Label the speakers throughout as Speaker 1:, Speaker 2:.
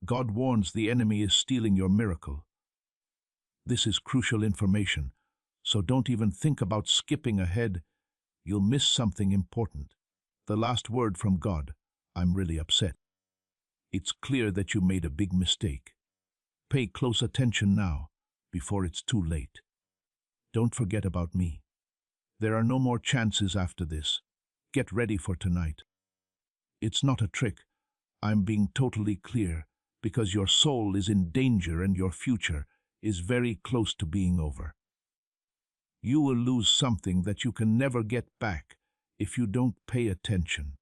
Speaker 1: God warns the enemy is stealing your miracle. This is crucial information, so don't even think about skipping ahead. You'll miss something important. The last word from God. I'm really upset. It's clear that you made a big mistake. Pay close attention now, before it's too late. Don't forget about me. There are no more chances after this. Get ready for tonight. It's not a trick. I'm being totally clear, because your soul is in danger and your future is very close to being over. You will lose something that you can never get back if you don't pay attention.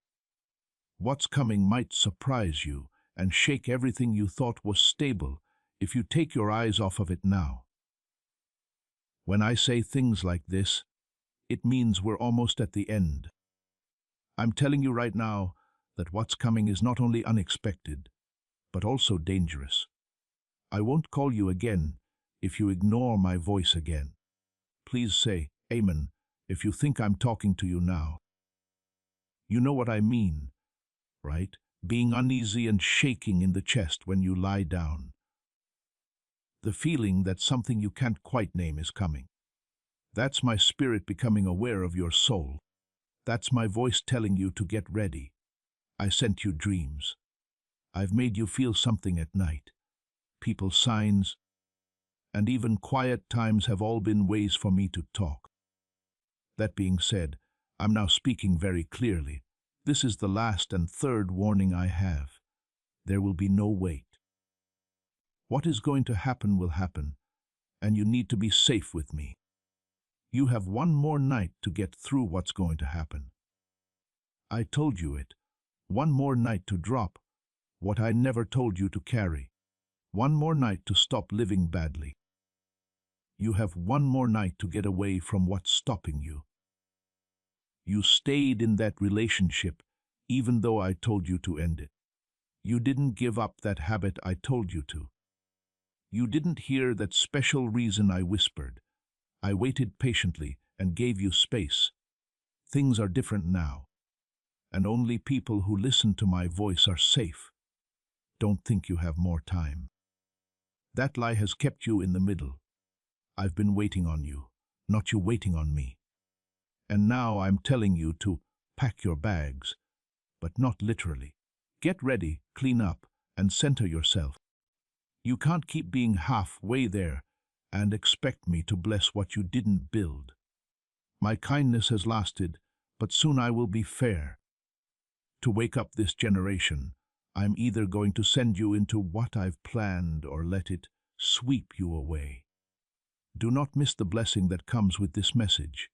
Speaker 1: What's coming might surprise you and shake everything you thought was stable if you take your eyes off of it now. When I say things like this, it means we're almost at the end. I'm telling you right now that what's coming is not only unexpected, but also dangerous. I won't call you again if you ignore my voice again. Please say Amen if you think I'm talking to you now. You know what I mean, right? Being uneasy and shaking in the chest when you lie down. The feeling that something you can't quite name is coming. That's my spirit becoming aware of your soul. That's my voice telling you to get ready. I sent you dreams. I've made you feel something at night. People, signs, and even quiet times have all been ways for me to talk. That being said, I'm now speaking very clearly. This is the last and third warning I have. There will be no wait. What is going to happen will happen, and you need to be safe with me. You have one more night to get through what's going to happen. I told you it. One more night to drop what I never told you to carry. One more night to stop living badly. You have one more night to get away from what's stopping you. You stayed in that relationship even though I told you to end it. You didn't give up that habit I told you to. You didn't hear that special reason I whispered. I waited patiently and gave you space. Things are different now, and only people who listen to my voice are safe. Don't think you have more time. That lie has kept you in the middle. I've been waiting on you, not you waiting on me. And now I'm telling you to pack your bags, but not literally. Get ready, clean up, and center yourself. You can't keep being halfway there and expect me to bless what you didn't build. My kindness has lasted, but soon I will be fair. To wake up this generation, I'm either going to send you into what I've planned or let it sweep you away. Do not miss the blessing that comes with this message.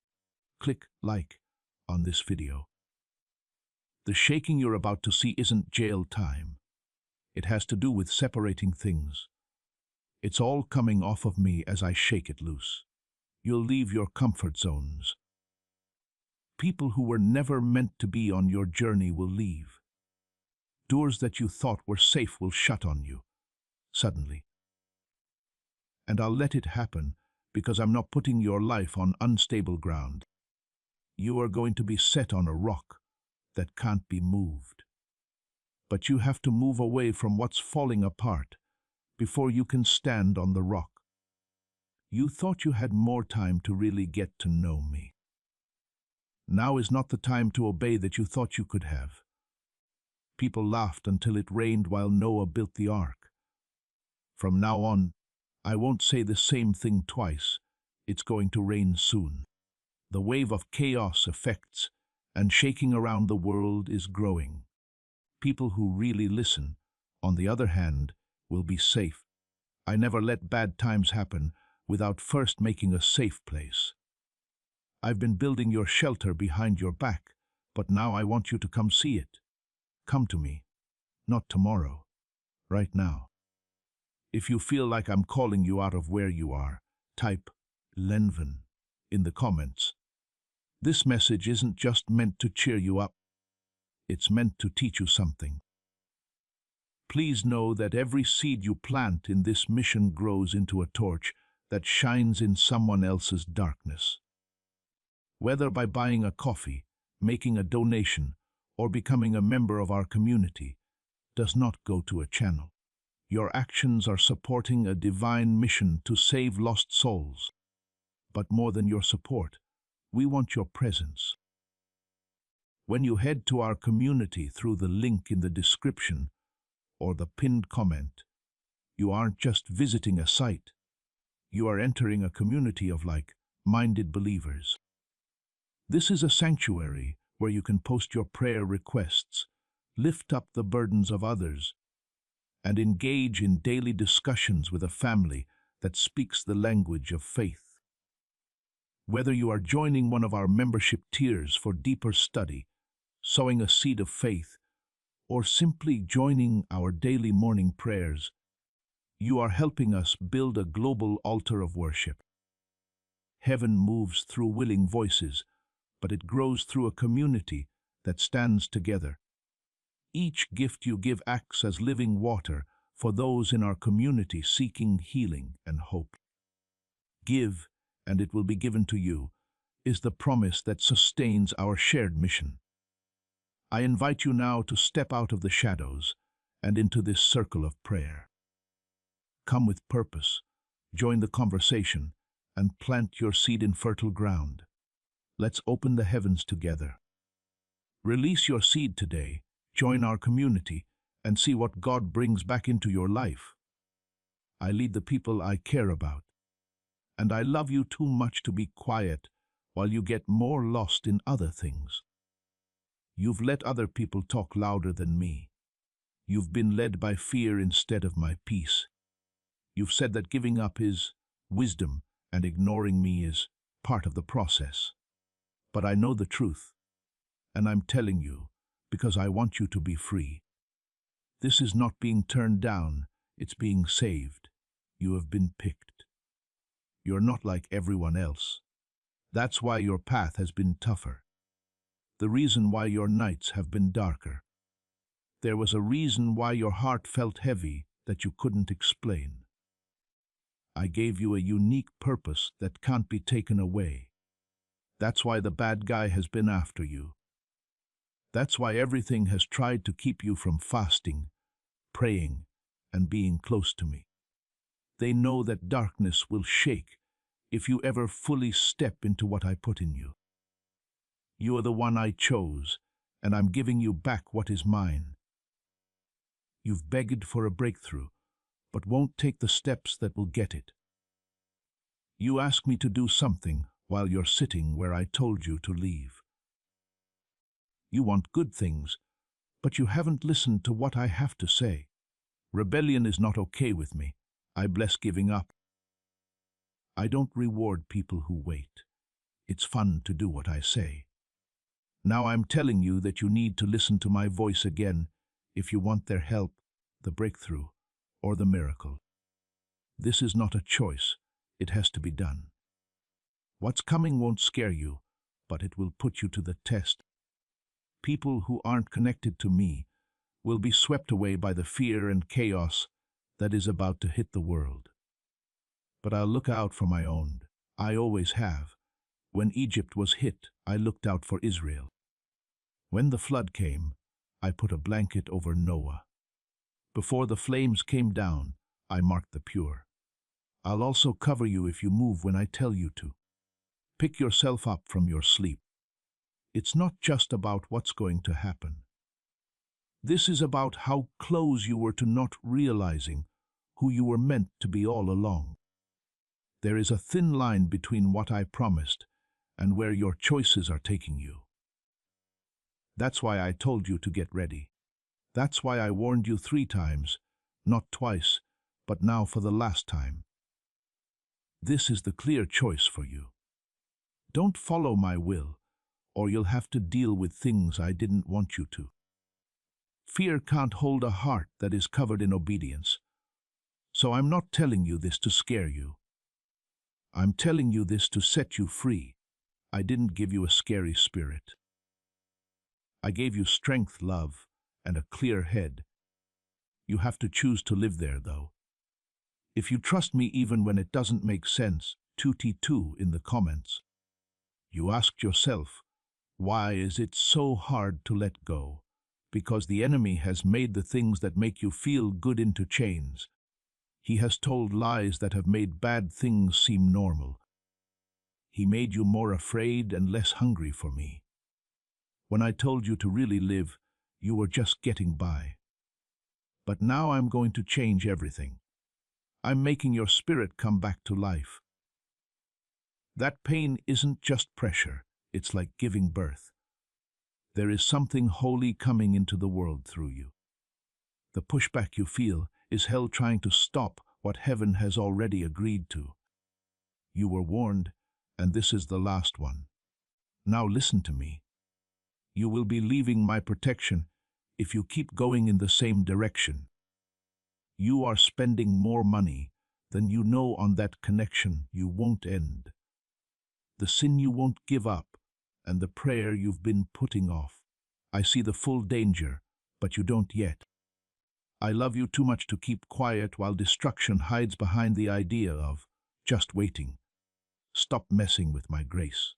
Speaker 1: Click like on this video. The shaking you're about to see isn't jail time. It has to do with separating things. It's all coming off of me as I shake it loose. You'll leave your comfort zones. People who were never meant to be on your journey will leave. Doors that you thought were safe will shut on you, suddenly. And I'll let it happen because I'm not putting your life on unstable ground. You are going to be set on a rock that can't be moved. But you have to move away from what's falling apart before you can stand on the rock. You thought you had more time to really get to know me. Now is not the time to obey that you thought you could have. People laughed until it rained while Noah built the ark. From now on, I won't say the same thing twice. It's going to rain soon. The wave of chaos, effects, and shaking around the world is growing. People who really listen, on the other hand, will be safe. I never let bad times happen without first making a safe place. I've been building your shelter behind your back, but now I want you to come see it. Come to me, not tomorrow, right now. If you feel like I'm calling you out of where you are, type Lenvin in the comments. This message isn't just meant to cheer you up. It's meant to teach you something. Please know that every seed you plant in this mission grows into a torch that shines in someone else's darkness. Whether by buying a coffee, making a donation, or becoming a member of our community, does not go to a channel. Your actions are supporting a divine mission to save lost souls. But more than your support, we want your presence. When you head to our community through the link in the description or the pinned comment, you aren't just visiting a site. You are entering a community of like-minded believers. This is a sanctuary where you can post your prayer requests, lift up the burdens of others, and engage in daily discussions with a family that speaks the language of faith. Whether you are joining one of our membership tiers for deeper study, sowing a seed of faith, or simply joining our daily morning prayers, you are helping us build a global altar of worship. Heaven moves through willing voices, but it grows through a community that stands together. Each gift you give acts as living water for those in our community seeking healing and hope. Give, and it will be given to you, is the promise that sustains our shared mission. I invite you now to step out of the shadows and into this circle of prayer. Come with purpose, join the conversation, and plant your seed in fertile ground. Let's open the heavens together. Release your seed today, join our community, and see what God brings back into your life. I lead the people I care about, and I love you too much to be quiet while you get more lost in other things. You've let other people talk louder than me. You've been led by fear instead of my peace. You've said that giving up is wisdom and ignoring me is part of the process. But I know the truth, and I'm telling you because I want you to be free. This is not being turned down, it's being saved. You have been picked. You're not like everyone else. That's why your path has been tougher. The reason why your nights have been darker. There was a reason why your heart felt heavy that you couldn't explain. I gave you a unique purpose that can't be taken away. That's why the bad guy has been after you. That's why everything has tried to keep you from fasting, praying, and being close to me. They know that darkness will shake if you ever fully step into what I put in you. You are the one I chose, and I'm giving you back what is mine. You've begged for a breakthrough, but won't take the steps that will get it. You ask me to do something while you're sitting where I told you to leave. You want good things, but you haven't listened to what I have to say. Rebellion is not okay with me. I bless giving up. I don't reward people who wait. It's fun to do what I say. Now I'm telling you that you need to listen to my voice again if you want their help, the breakthrough, or the miracle. This is not a choice. It has to be done. What's coming won't scare you, but it will put you to the test. People who aren't connected to me will be swept away by the fear and chaos that is about to hit the world. But I'll look out for my own. I always have. When Egypt was hit, I looked out for Israel. When the flood came, I put a blanket over Noah. Before the flames came down, I marked the pure. I'll also cover you if you move when I tell you to. Pick yourself up from your sleep. It's not just about what's going to happen. This is about how close you were to not realizing who you were meant to be all along. There is a thin line between what I promised and where your choices are taking you. That's why I told you to get ready. That's why I warned you 3 times, not twice, but now for the last time. This is the clear choice for you. Don't follow my will, or you'll have to deal with things I didn't want you to. Fear can't hold a heart that is covered in obedience. So I'm not telling you this to scare you. I'm telling you this to set you free. I didn't give you a scary spirit. I gave you strength, love, and a clear head. You have to choose to live there, though. If you trust me even when it doesn't make sense, 2T2 in the comments. You asked yourself, why is it so hard to let go? because the enemy has made the things that make you feel good into chains. He has told lies that have made bad things seem normal. He made you more afraid and less hungry for me. When I told you to really live, you were just getting by. But now I'm going to change everything. I'm making your spirit come back to life. That pain isn't just pressure, it's like giving birth. There is something holy coming into the world through you. The pushback you feel is hell trying to stop what heaven has already agreed to. You were warned, and this is the last one. Now listen to me. You will be leaving my protection if you keep going in the same direction. You are spending more money than you know on that connection you won't end. The sin you won't give up, and the prayer you've been putting off. I see the full danger, but you don't yet. I love you too much to keep quiet while destruction hides behind the idea of just waiting. Stop messing with my grace.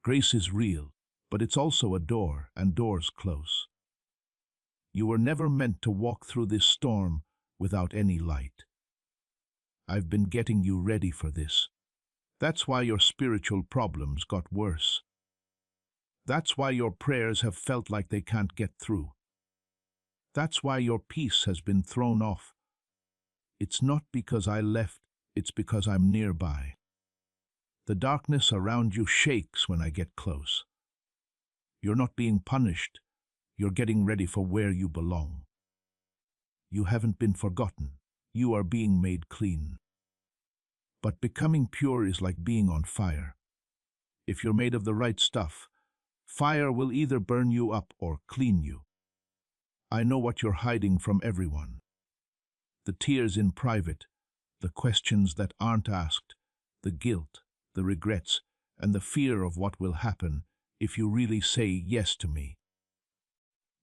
Speaker 1: Grace is real, but it's also a door, and doors close. You were never meant to walk through this storm without any light. I've been getting you ready for this. That's why your spiritual problems got worse. That's why your prayers have felt like they can't get through. That's why your peace has been thrown off. It's not because I left, it's because I'm nearby. The darkness around you shakes when I get close. You're not being punished, you're getting ready for where you belong. You haven't been forgotten, you are being made clean. But becoming pure is like being on fire. If you're made of the right stuff, fire will either burn you up or clean you. I know what you're hiding from everyone. The tears in private, the questions that aren't asked, the guilt, the regrets, and the fear of what will happen if you really say yes to me.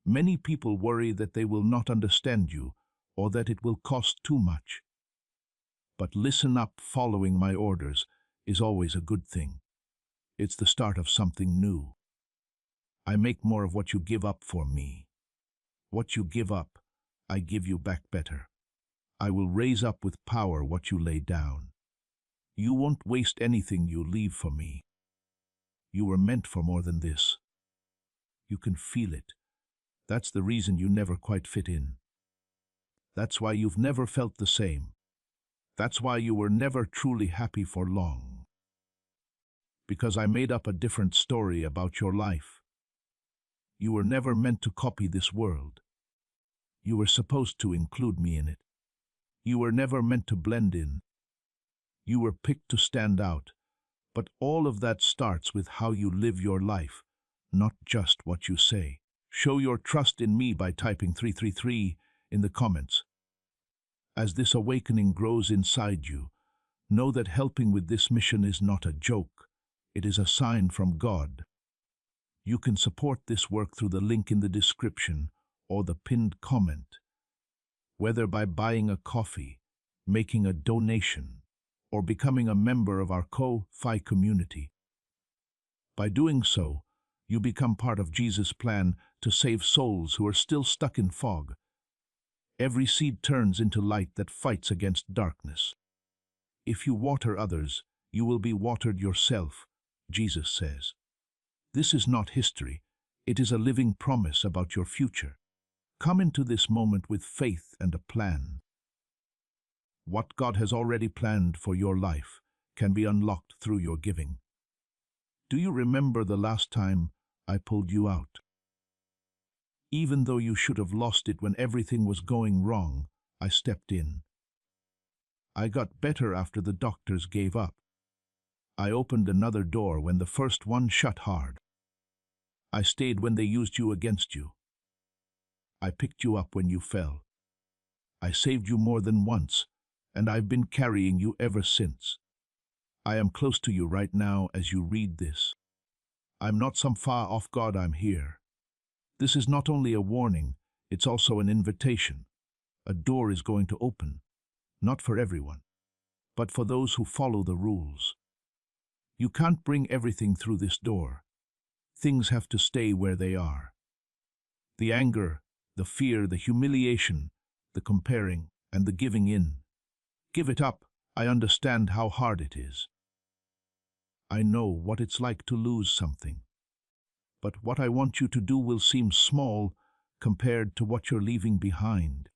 Speaker 1: Many people worry that they will not understand you or that it will cost too much. But listen up, following my orders is always a good thing. It's the start of something new. I make more of what you give up for me. What you give up, I give you back better. I will raise up with power what you lay down. You won't waste anything you leave for me. You were meant for more than this. You can feel it. That's the reason you never quite fit in. That's why you've never felt the same. That's why you were never truly happy for long. Because I made up a different story about your life. You were never meant to copy this world. You were supposed to include me in it. You were never meant to blend in. You were picked to stand out, but all of that starts with how you live your life, not just what you say. Show your trust in me by typing 333 in the comments. As this awakening grows inside you, know that helping with this mission is not a joke. It is a sign from God. You can support this work through the link in the description or the pinned comment, whether by buying a coffee, making a donation, or becoming a member of our Ko-Fi community. By doing so, you become part of Jesus' plan to save souls who are still stuck in fog. Every seed turns into light that fights against darkness. If you water others, you will be watered yourself, Jesus says. This is not history, it is a living promise about your future. Come into this moment with faith and a plan. What God has already planned for your life can be unlocked through your giving. Do you remember the last time I pulled you out? Even though you should have lost it when everything was going wrong, I stepped in. I got better after the doctors gave up. I opened another door when the first one shut hard. I stayed when they used you against you. I picked you up when you fell. I saved you more than once, and I've been carrying you ever since. I am close to you right now as you read this. I'm not some far-off God, I'm here. This is not only a warning, it's also an invitation. A door is going to open, not for everyone, but for those who follow the rules. You can't bring everything through this door. Things have to stay where they are. The anger, the fear, the humiliation, the comparing, and the giving in. Give it up. I understand how hard it is. I know what it's like to lose something. But what I want you to do will seem small compared to what you're leaving behind.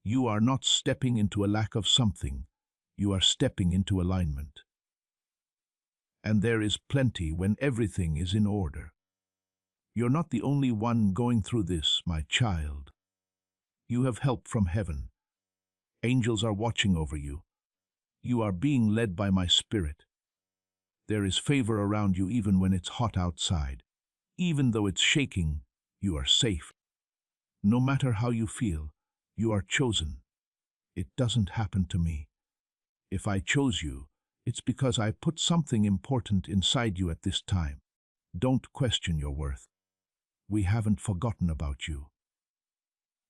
Speaker 1: You are not stepping into a lack of something. You are stepping into alignment. And there is plenty when everything is in order. You're not the only one going through this, my child. You have help from heaven. Angels are watching over you. You are being led by my spirit. There is favor around you even when it's hot outside. Even though it's shaking, you are safe. No matter how you feel, you are chosen. It doesn't happen to me. If I chose you, it's because I put something important inside you at this time. Don't question your worth. We haven't forgotten about you.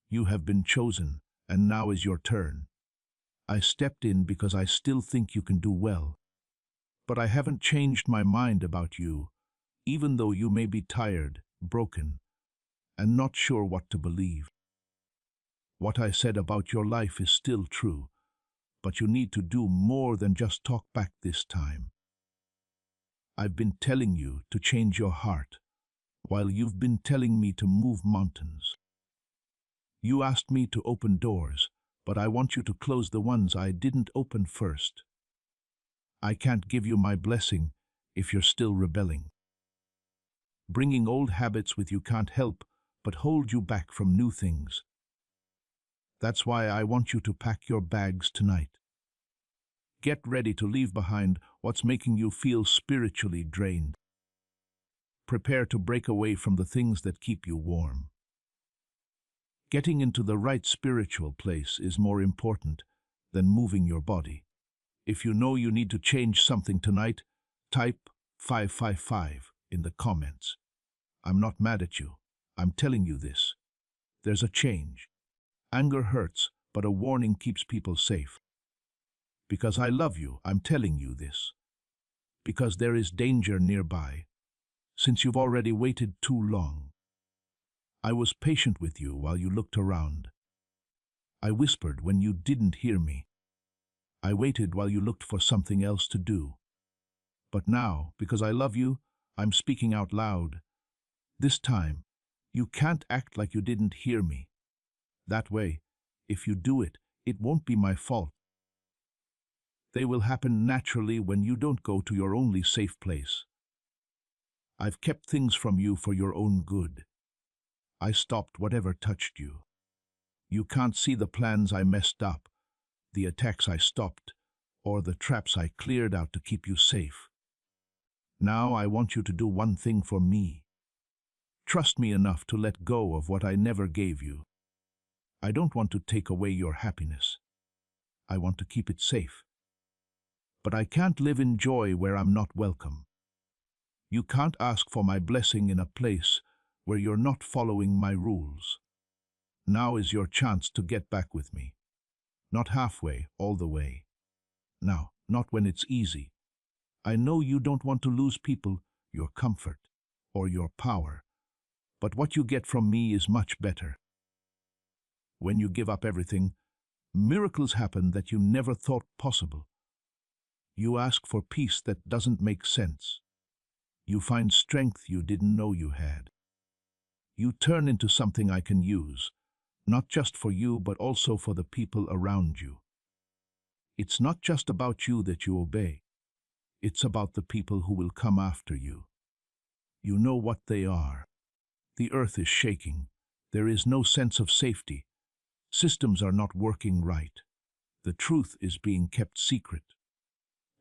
Speaker 1: You have been chosen, and now is your turn. I stepped in because I still think you can do well. But I haven't changed my mind about you, even though you may be tired, broken, and not sure what to believe. What I said about your life is still true, but you need to do more than just talk back this time. I've been telling you to change your heart, while you've been telling me to move mountains. You asked me to open doors, but I want you to close the ones I didn't open first. I can't give you my blessing if you're still rebelling. Bringing old habits with you can't help but hold you back from new things. That's why I want you to pack your bags tonight. Get ready to leave behind what's making you feel spiritually drained. Prepare to break away from the things that keep you warm. Getting into the right spiritual place is more important than moving your body. If you know you need to change something tonight, type 555 in the comments. I'm not mad at you. I'm telling you this. There's a change. Anger hurts, but a warning keeps people safe. Because I love you, I'm telling you this. Because there is danger nearby, since you've already waited too long. I was patient with you while you looked around. I whispered when you didn't hear me. I waited while you looked for something else to do. But now, because I love you, I'm speaking out loud. This time, you can't act like you didn't hear me. That way, if you do it, it won't be my fault. They will happen naturally when you don't go to your only safe place. I've kept things from you for your own good. I stopped whatever touched you. You can't see the plans I messed up, the attacks I stopped, or the traps I cleared out to keep you safe. Now I want you to do one thing for me. Trust me enough to let go of what I never gave you. I don't want to take away your happiness. I want to keep it safe. But I can't live in joy where I'm not welcome. You can't ask for my blessing in a place where you're not following my rules. Now is your chance to get back with me. Not halfway, all the way. Now, not when it's easy. I know you don't want to lose people, your comfort, or your power. But what you get from me is much better. When you give up everything, miracles happen that you never thought possible. You ask for peace that doesn't make sense. You find strength you didn't know you had. You turn into something I can use, not just for you but also for the people around you. It's not just about you that you obey. It's about the people who will come after you. You know what they are. The earth is shaking. There is no sense of safety. Systems are not working right. The truth is being kept secret.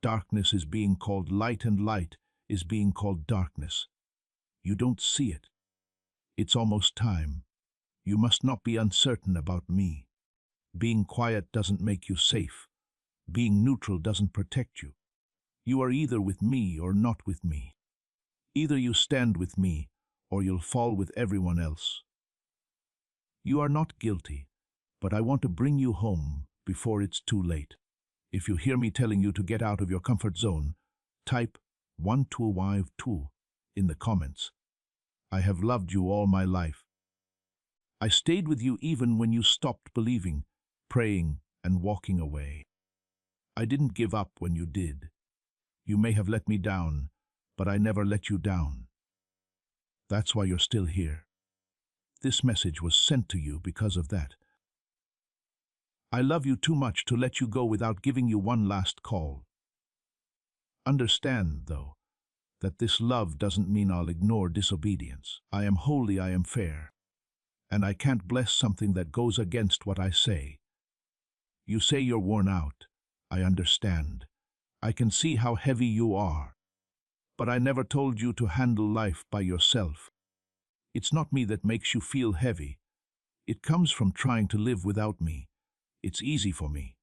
Speaker 1: Darkness is being called light and light is being called darkness. You don't see it. It's almost time. You must not be uncertain about me. Being quiet doesn't make you safe. Being neutral doesn't protect you. You are either with me or not with me. Either you stand with me or you'll fall with everyone else. You are not guilty, but I want to bring you home before it's too late. If you hear me telling you to get out of your comfort zone, type 1252 in the comments. I have loved you all my life. I stayed with you even when you stopped believing, praying, and walking away. I didn't give up when you did. You may have let me down, but I never let you down. That's why you're still here. This message was sent to you because of that. I love you too much to let you go without giving you one last call. Understand, though, that this love doesn't mean I'll ignore disobedience. I am holy, I am fair, and I can't bless something that goes against what I say. You say you're worn out. I understand. I can see how heavy you are. But I never told you to handle life by yourself. It's not me that makes you feel heavy. It comes from trying to live without me. It's easy for me.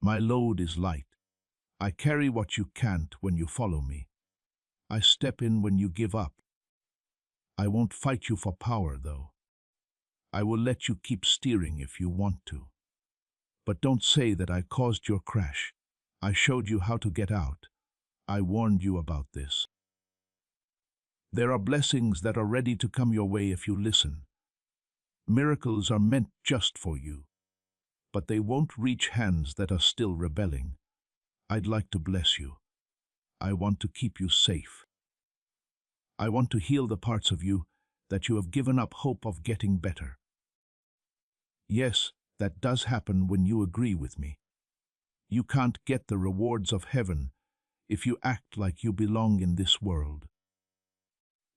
Speaker 1: My load is light. I carry what you can't when you follow me. I step in when you give up. I won't fight you for power, though. I will let you keep steering if you want to. But don't say that I caused your crash. I showed you how to get out. I warned you about this. There are blessings that are ready to come your way if you listen. Miracles are meant just for you, but they won't reach hands that are still rebelling. I'd like to bless you. I want to keep you safe. I want to heal the parts of you that you have given up hope of getting better. Yes, that does happen when you agree with me. You can't get the rewards of heaven if you act like you belong in this world.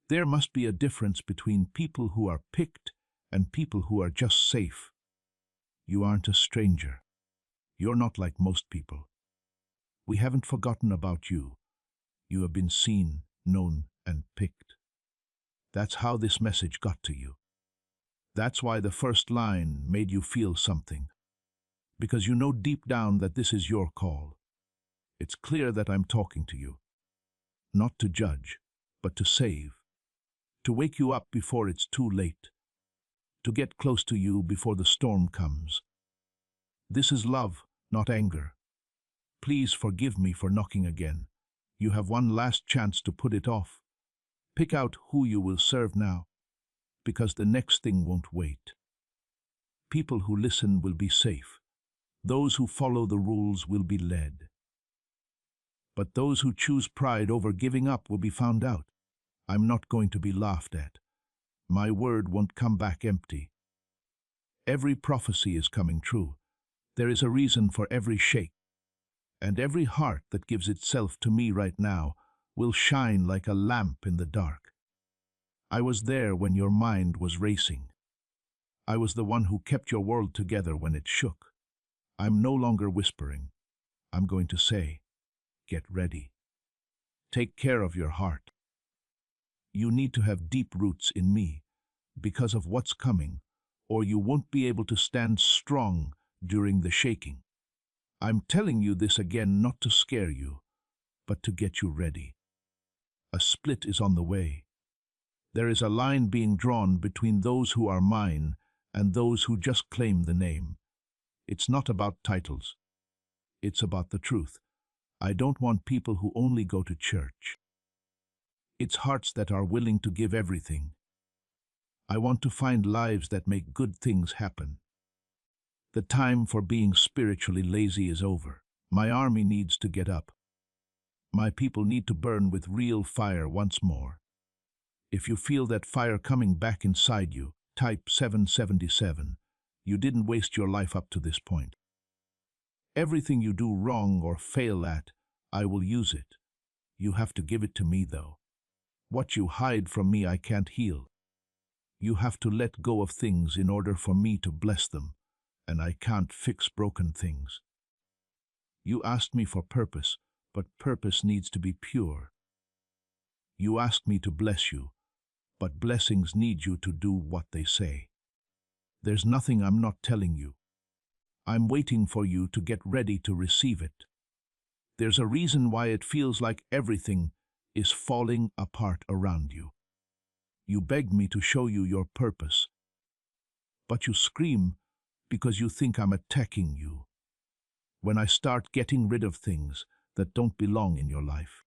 Speaker 1: There must be a difference between people who are picked and people who are just safe. You aren't a stranger. You're not like most people. We haven't forgotten about you. You have been seen, known, and picked. That's how this message got to you. That's why the first line made you feel something. Because you know deep down that this is your call. It's clear that I'm talking to you. Not to judge, but to save. To wake you up before it's too late. To get close to you before the storm comes. This is love, not anger. Please forgive me for knocking again. You have one last chance to put it off. Pick out who you will serve now, because the next thing won't wait. People who listen will be safe. Those who follow the rules will be led. But those who choose pride over giving up will be found out. I'm not going to be laughed at. My word won't come back empty. Every prophecy is coming true. There is a reason for every shake. And every heart that gives itself to me right now will shine like a lamp in the dark. I was there when your mind was racing. I was the one who kept your world together when it shook. I'm no longer whispering. I'm going to say, get ready. Take care of your heart. You need to have deep roots in me because of what's coming, or you won't be able to stand strong during the shaking. I'm telling you this again not to scare you, but to get you ready. A split is on the way. There is a line being drawn between those who are mine and those who just claim the name. It's not about titles. It's about the truth. I don't want people who only go to church. It's hearts that are willing to give everything. I want to find lives that make good things happen. The time for being spiritually lazy is over. My army needs to get up. My people need to burn with real fire once more. If you feel that fire coming back inside you, type 777. You didn't waste your life up to this point. Everything you do wrong or fail at, I will use it. You have to give it to me, though. What you hide from me, I can't heal. You have to let go of things in order for me to bless them, and I can't fix broken things. You asked me for purpose, but purpose needs to be pure. You asked me to bless you, but blessings need you to do what they say. There's nothing I'm not telling you. I'm waiting for you to get ready to receive it. There's a reason why it feels like everything is falling apart around you. You beg me to show you your purpose, but you scream because you think I'm attacking you. When I start getting rid of things that don't belong in your life.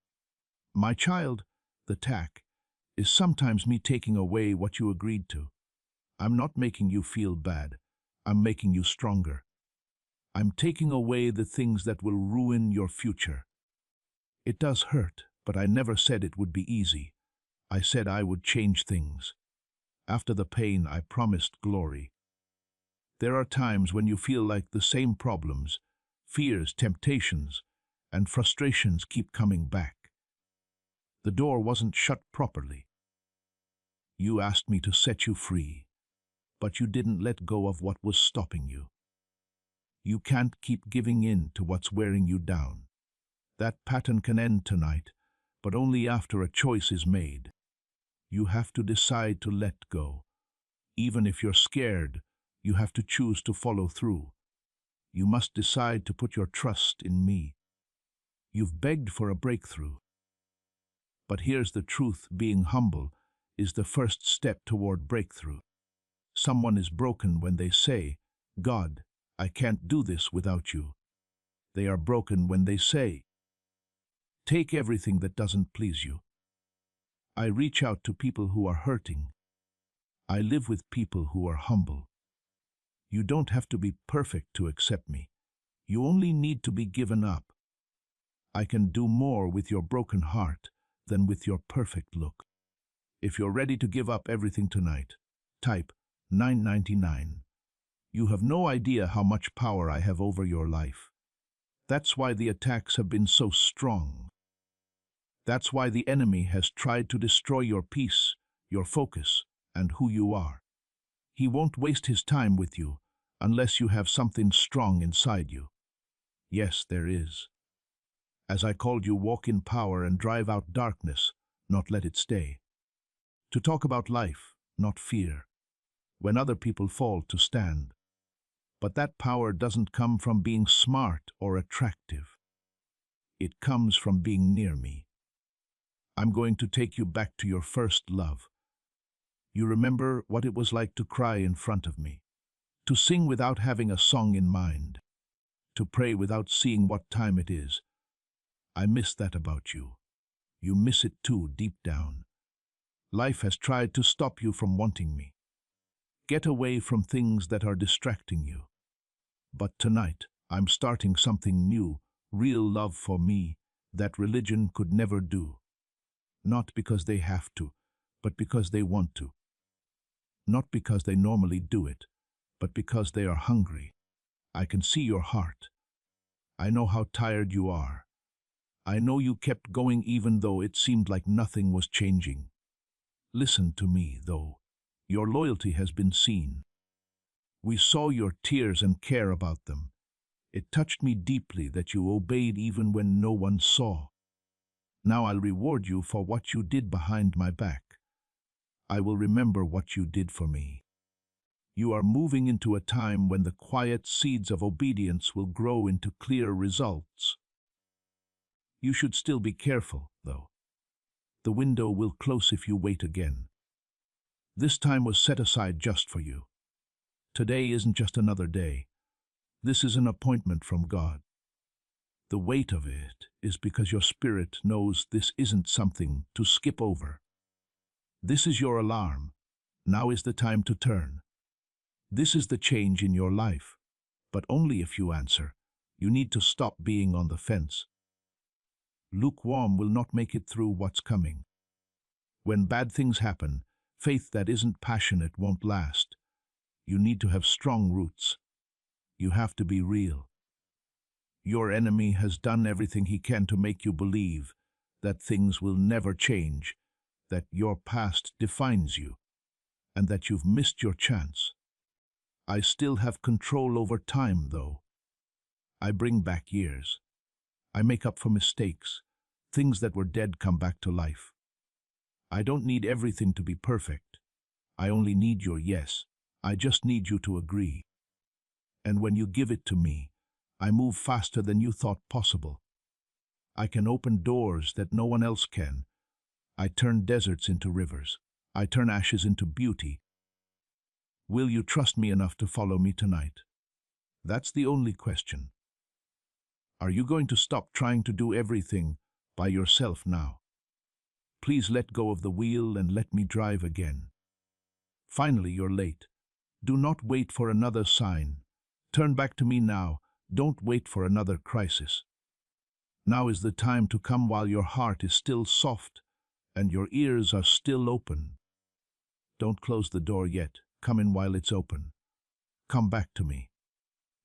Speaker 1: My child, the tack, is sometimes me taking away what you agreed to. I'm not making you feel bad. I'm making you stronger. I'm taking away the things that will ruin your future. It does hurt, but I never said it would be easy. I said I would change things. After the pain, I promised glory. There are times when you feel like the same problems, fears, temptations, and frustrations keep coming back. The door wasn't shut properly. You asked me to set you free, but you didn't let go of what was stopping you. You can't keep giving in to what's wearing you down. That pattern can end tonight, but only after a choice is made. You have to decide to let go. Even if you're scared, you have to choose to follow through. You must decide to put your trust in me. You've begged for a breakthrough. But here's the truth: being humble is the first step toward breakthrough. Someone is broken when they say, "God, I can't do this without you." They are broken when they say, "Take everything that doesn't please you." I reach out to people who are hurting. I live with people who are humble. You don't have to be perfect to accept me. You only need to be given up. I can do more with your broken heart than with your perfect look. If you're ready to give up everything tonight, type 999. You have no idea how much power I have over your life. That's why the attacks have been so strong. That's why the enemy has tried to destroy your peace, your focus, and who you are. He won't waste his time with you unless you have something strong inside you. Yes, there is. As I called you, walk in power and drive out darkness, not let it stay. To talk about life, not fear. When other people fall, to stand. But that power doesn't come from being smart or attractive. It comes from being near me. I'm going to take you back to your first love. You remember what it was like to cry in front of me, to sing without having a song in mind, to pray without seeing what time it is. I miss that about you. You miss it too, deep down. Life has tried to stop you from wanting me. Get away from things that are distracting you. But tonight, I'm starting something new, real love for me, that religion could never do. Not because they have to, but because they want to. Not because they normally do it, but because they are hungry. I can see your heart. I know how tired you are. I know you kept going even though it seemed like nothing was changing. Listen to me, though. Your loyalty has been seen. We saw your tears and care about them. It touched me deeply that you obeyed even when no one saw. Now I'll reward you for what you did behind my back. I will remember what you did for me. You are moving into a time when the quiet seeds of obedience will grow into clear results. You should still be careful, though. The window will close if you wait again. This time was set aside just for you. Today isn't just another day. This is an appointment from God. The weight of it is because your spirit knows this isn't something to skip over. This is your alarm. Now is the time to turn. This is the change in your life, but only if you answer. You need to stop being on the fence. Lukewarm will not make it through what's coming. When bad things happen, faith that isn't passionate won't last. You need to have strong roots. You have to be real. Your enemy has done everything he can to make you believe that things will never change, that your past defines you, and that you've missed your chance. I still have control over time, though. I bring back years. I make up for mistakes. Things that were dead come back to life. I don't need everything to be perfect. I only need your yes. I just need you to agree. And when you give it to me, I move faster than you thought possible. I can open doors that no one else can. I turn deserts into rivers. I turn ashes into beauty. Will you trust me enough to follow me tonight? That's the only question. Are you going to stop trying to do everything by yourself now? Please let go of the wheel and let me drive again. Finally, you're late. Do not wait for another sign. Turn back to me now. Don't wait for another crisis. Now is the time to come while your heart is still soft and your ears are still open. Don't close the door yet. Come in while it's open. Come back to me.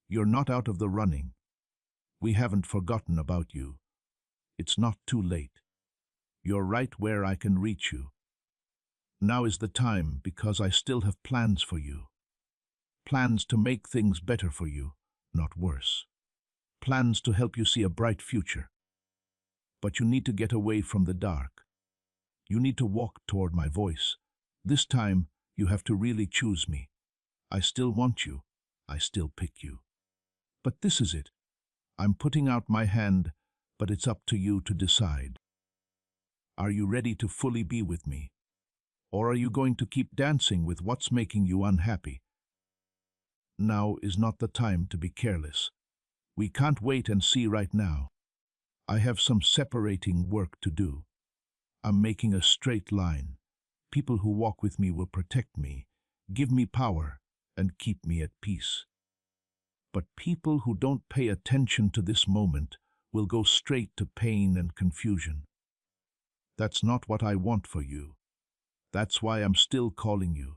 Speaker 1: You're not out of the running. We haven't forgotten about you. It's not too late. You're right where I can reach you. Now is the time because I still have plans for you. Plans to make things better for you, not worse. Plans to help you see a bright future. But you need to get away from the dark. You need to walk toward my voice. This time, you have to really choose me. I still want you. I still pick you. But this is it. I'm putting out my hand, but it's up to you to decide. Are you ready to fully be with me? Or are you going to keep dancing with what's making you unhappy? Now is not the time to be careless. We can't wait and see right now. I have some separating work to do. I'm making a straight line. People who walk with me will protect me, give me power, and keep me at peace. But people who don't pay attention to this moment will go straight to pain and confusion. That's not what I want for you. That's why I'm still calling you.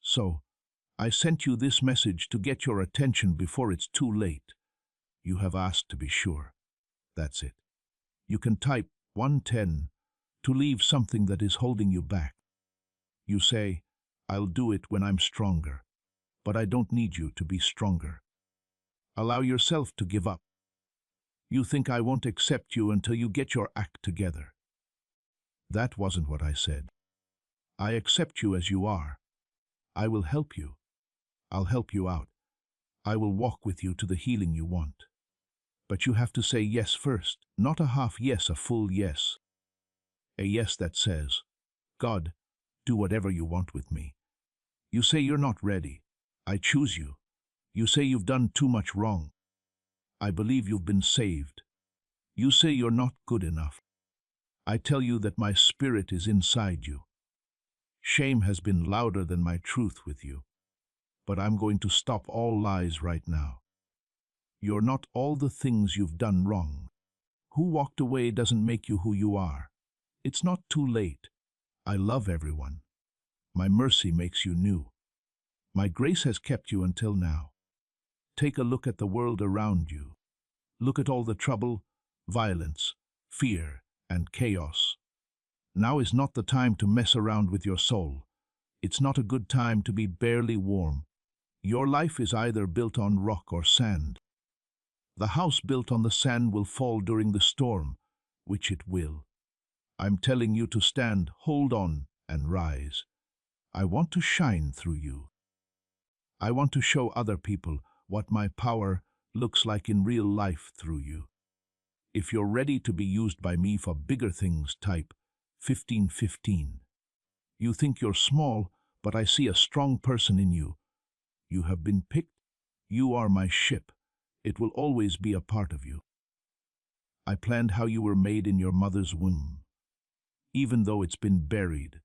Speaker 1: So, I sent you this message to get your attention before it's too late. You have asked to be sure. That's it. You can type 110 to leave something that is holding you back. You say, I'll do it when I'm stronger, but I don't need you to be stronger. Allow yourself to give up. You think I won't accept you until you get your act together. That wasn't what I said. I accept you as you are. I will help you. I'll help you out. I will walk with you to the healing you want. But you have to say yes first, not a half yes, a full yes. A yes that says, God, do whatever you want with me. You say you're not ready. I choose you. You say you've done too much wrong. I believe you've been saved. You say you're not good enough. I tell you that my spirit is inside you. Shame has been louder than my truth with you. But I'm going to stop all lies right now. You're not all the things you've done wrong. Who walked away doesn't make you who you are. It's not too late. I love everyone. My mercy makes you new. My grace has kept you until now. Take a look at the world around you. Look at all the trouble, violence, fear, and chaos. Now is not the time to mess around with your soul. It's not a good time to be barely warm. Your life is either built on rock or sand. The house built on the sand will fall during the storm, which it will. I'm telling you to stand, hold on, and rise. I want to shine through you. I want to show other people what my power looks like in real life through you. If you're ready to be used by me for bigger things, type 1515. You think you're small, but I see a strong person in you. You have been picked. You are my ship. It will always be a part of you. I planned how you were made in your mother's womb. Even though it's been buried,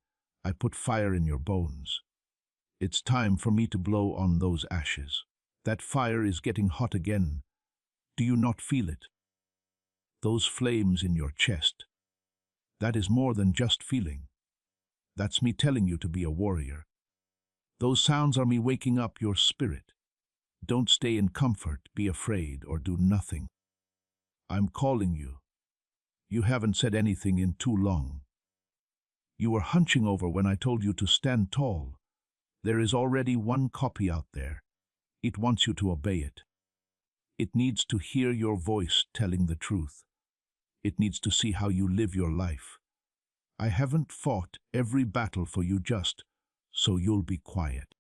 Speaker 1: I put fire in your bones. It's time for me to blow on those ashes. That fire is getting hot again. Do you not feel it? Those flames in your chest. That is more than just feeling. That's me telling you to be a warrior. Those sounds are me waking up your spirit. Don't stay in comfort, be afraid, or do nothing. I'm calling you. You haven't said anything in too long. You were hunching over when I told you to stand tall. There is already one copy out there. It wants you to obey it. It needs to hear your voice telling the truth. It needs to see how you live your life. I haven't fought every battle for you just so you'll be quiet.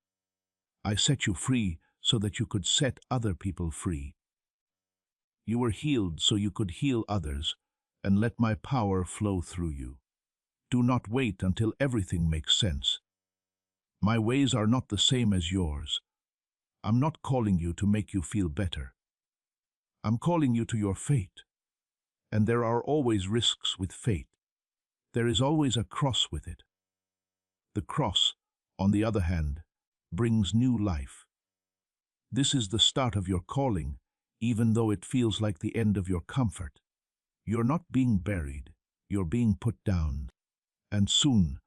Speaker 1: I set you free so that you could set other people free. You were healed so you could heal others and let my power flow through you. Do not wait until everything makes sense. My ways are not the same as yours. I'm not calling you to make you feel better. I'm calling you to your fate. And there are always risks with fate. There is always a cross with it. The cross on the other hand, brings new life. This is the start of your calling, even though it feels like the end of your comfort. You're not being buried, you're being put down. And soon,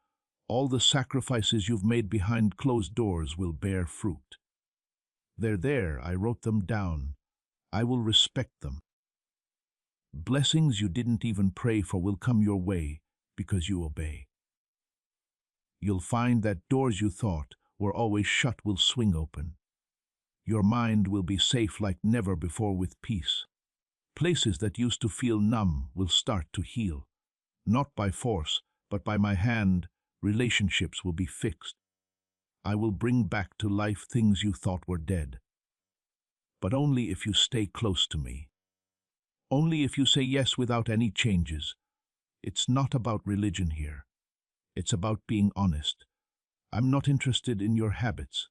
Speaker 1: all the sacrifices you've made behind closed doors will bear fruit. They're there, I wrote them down. I will respect them. Blessings you didn't even pray for will come your way because you obey. You'll find that doors you thought were always shut will swing open. Your mind will be safe like never before with peace. Places that used to feel numb will start to heal. Not by force, but by my hand, relationships will be fixed. I will bring back to life things you thought were dead. But only if you stay close to me. Only if you say yes without any changes. It's not about religion here. It's about being honest. I'm not interested in your habits.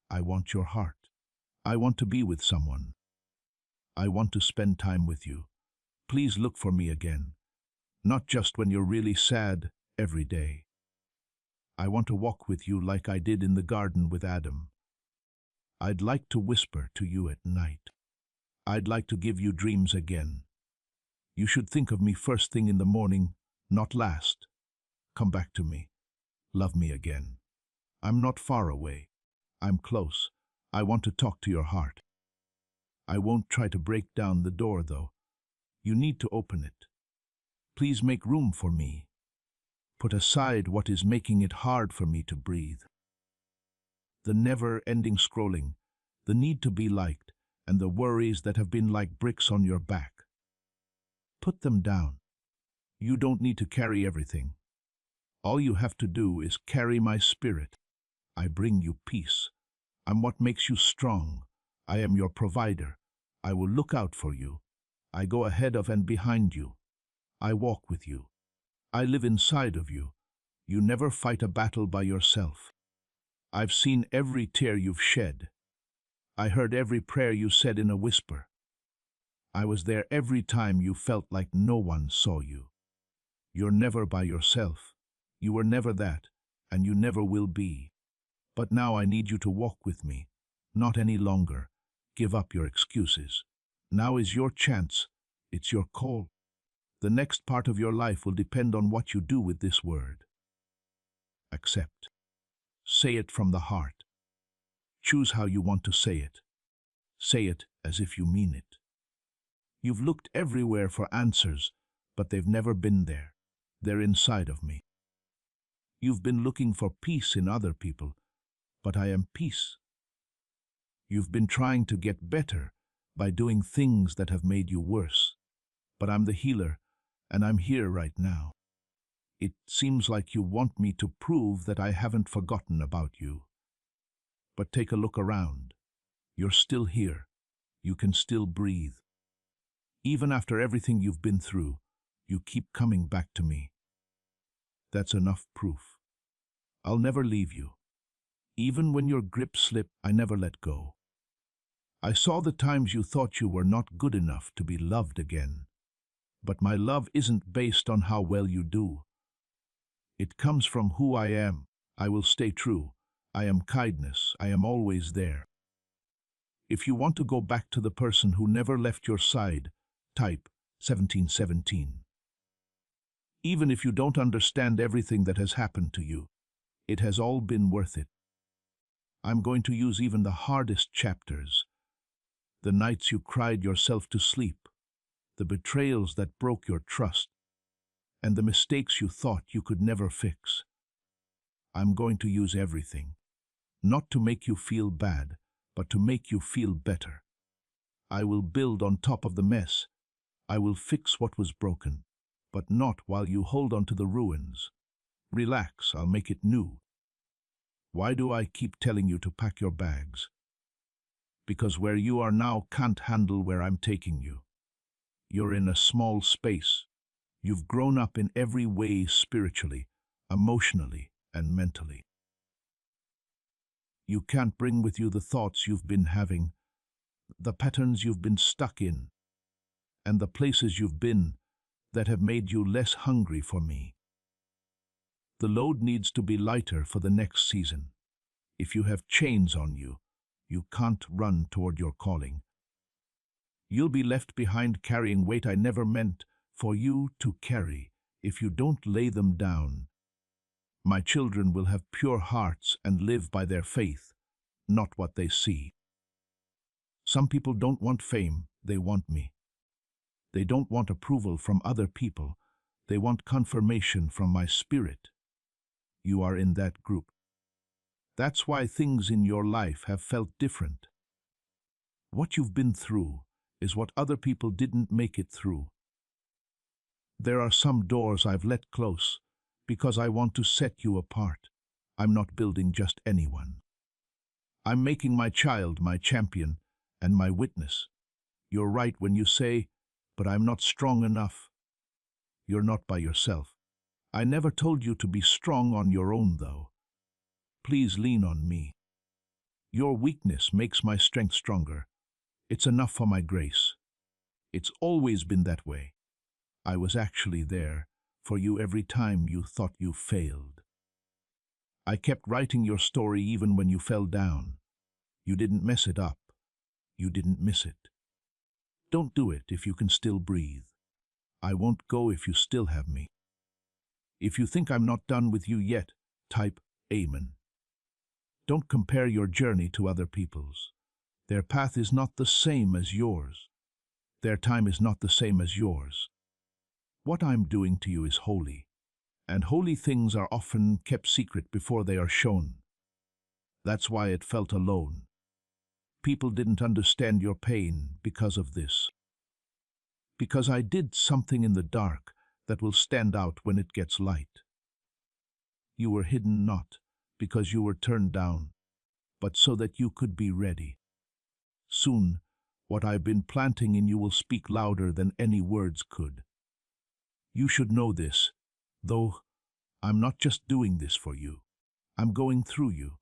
Speaker 1: I want your heart. I want to be with someone. I want to spend time with you. Please look for me again. Not just when you're really sad, every day. I want to walk with you like I did in the garden with Adam. I'd like to whisper to you at night. I'd like to give you dreams again. You should think of me first thing in the morning, not last. Come back to me. Love me again. I'm not far away. I'm close. I want to talk to your heart. I won't try to break down the door, though. You need to open it. Please make room for me. Put aside what is making it hard for me to breathe. The never-ending scrolling, the need to be liked, and the worries that have been like bricks on your back. Put them down. You don't need to carry everything. All you have to do is carry my spirit. I bring you peace. I'm what makes you strong. I am your provider. I will look out for you. I go ahead of and behind you. I walk with you. I live inside of you. You never fight a battle by yourself. I've seen every tear you've shed. I heard every prayer you said in a whisper. I was there every time you felt like no one saw you. You're never by yourself. You were never that, and you never will be. But now I need you to walk with me. Not any longer. Give up your excuses. Now is your chance. It's your call. The next part of your life will depend on what you do with this word. Accept. Say it from the heart. Choose how you want to say it. Say it as if you mean it. You've looked everywhere for answers, but they've never been there. They're inside of me. You've been looking for peace in other people, but I am peace. You've been trying to get better by doing things that have made you worse, but I'm the healer, and I'm here right now. It seems like you want me to prove that I haven't forgotten about you. But take a look around. You're still here. You can still breathe. Even after everything you've been through, you keep coming back to me. That's enough proof. I'll never leave you. Even when your grip slipped, I never let go. I saw the times you thought you were not good enough to be loved again. But my love isn't based on how well you do. It comes from who I am. I will stay true. I am kindness. I am always there. If you want to go back to the person who never left your side, type 1717. Even if you don't understand everything that has happened to you, it has all been worth it. I'm going to use even the hardest chapters. The nights you cried yourself to sleep, the betrayals that broke your trust, and the mistakes you thought you could never fix. I'm going to use everything, not to make you feel bad, but to make you feel better. I will build on top of the mess. I will fix what was broken, but not while you hold on to the ruins. Relax, I'll make it new. Why do I keep telling you to pack your bags? Because where you are now can't handle where I'm taking you. You're in a small space. You've grown up in every way spiritually, emotionally, and mentally. You can't bring with you the thoughts you've been having, the patterns you've been stuck in, and the places you've been that have made you less hungry for me. The load needs to be lighter for the next season. If you have chains on you, you can't run toward your calling. You'll be left behind carrying weight I never meant for you to carry if you don't lay them down. My children will have pure hearts and live by their faith, not what they see. Some people don't want fame, they want me. They don't want approval from other people, they want confirmation from my spirit. You are in that group. That's why things in your life have felt different. What you've been through is what other people didn't make it through. There are some doors I've let close because I want to set you apart. I'm not building just anyone. I'm making my child my champion and my witness. You're right when you say, but I'm not strong enough. You're not by yourself. I never told you to be strong on your own, though. Please lean on me. Your weakness makes my strength stronger. It's enough for my grace. It's always been that way. I was actually there for you every time you thought you failed. I kept writing your story even when you fell down. You didn't mess it up. You didn't miss it. Don't do it if you can still breathe. I won't go if you still have me. If you think I'm not done with you yet, type Amen. Don't compare your journey to other people's. Their path is not the same as yours. Their time is not the same as yours. What I'm doing to you is holy, and holy things are often kept secret before they are shown. That's why it felt alone. People didn't understand your pain because of this. Because I did something in the dark that will stand out when it gets light. You were hidden not because you were turned down, but so that you could be ready. Soon, what I've been planting in you will speak louder than any words could. You should know this, though I'm not just doing this for you. I'm going through you.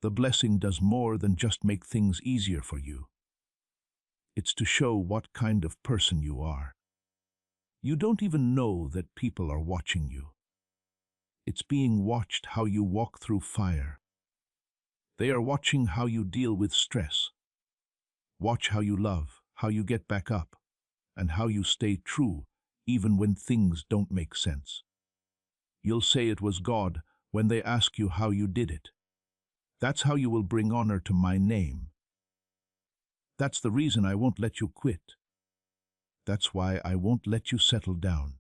Speaker 1: The blessing does more than just make things easier for you. It's to show what kind of person you are. You don't even know that people are watching you. It's being watched how you walk through fire. They are watching how you deal with stress. Watch how you love, how you get back up, and how you stay true even when things don't make sense. You'll say it was God when they ask you how you did it. That's how you will bring honor to my name. That's the reason I won't let you quit. That's why I won't let you settle down.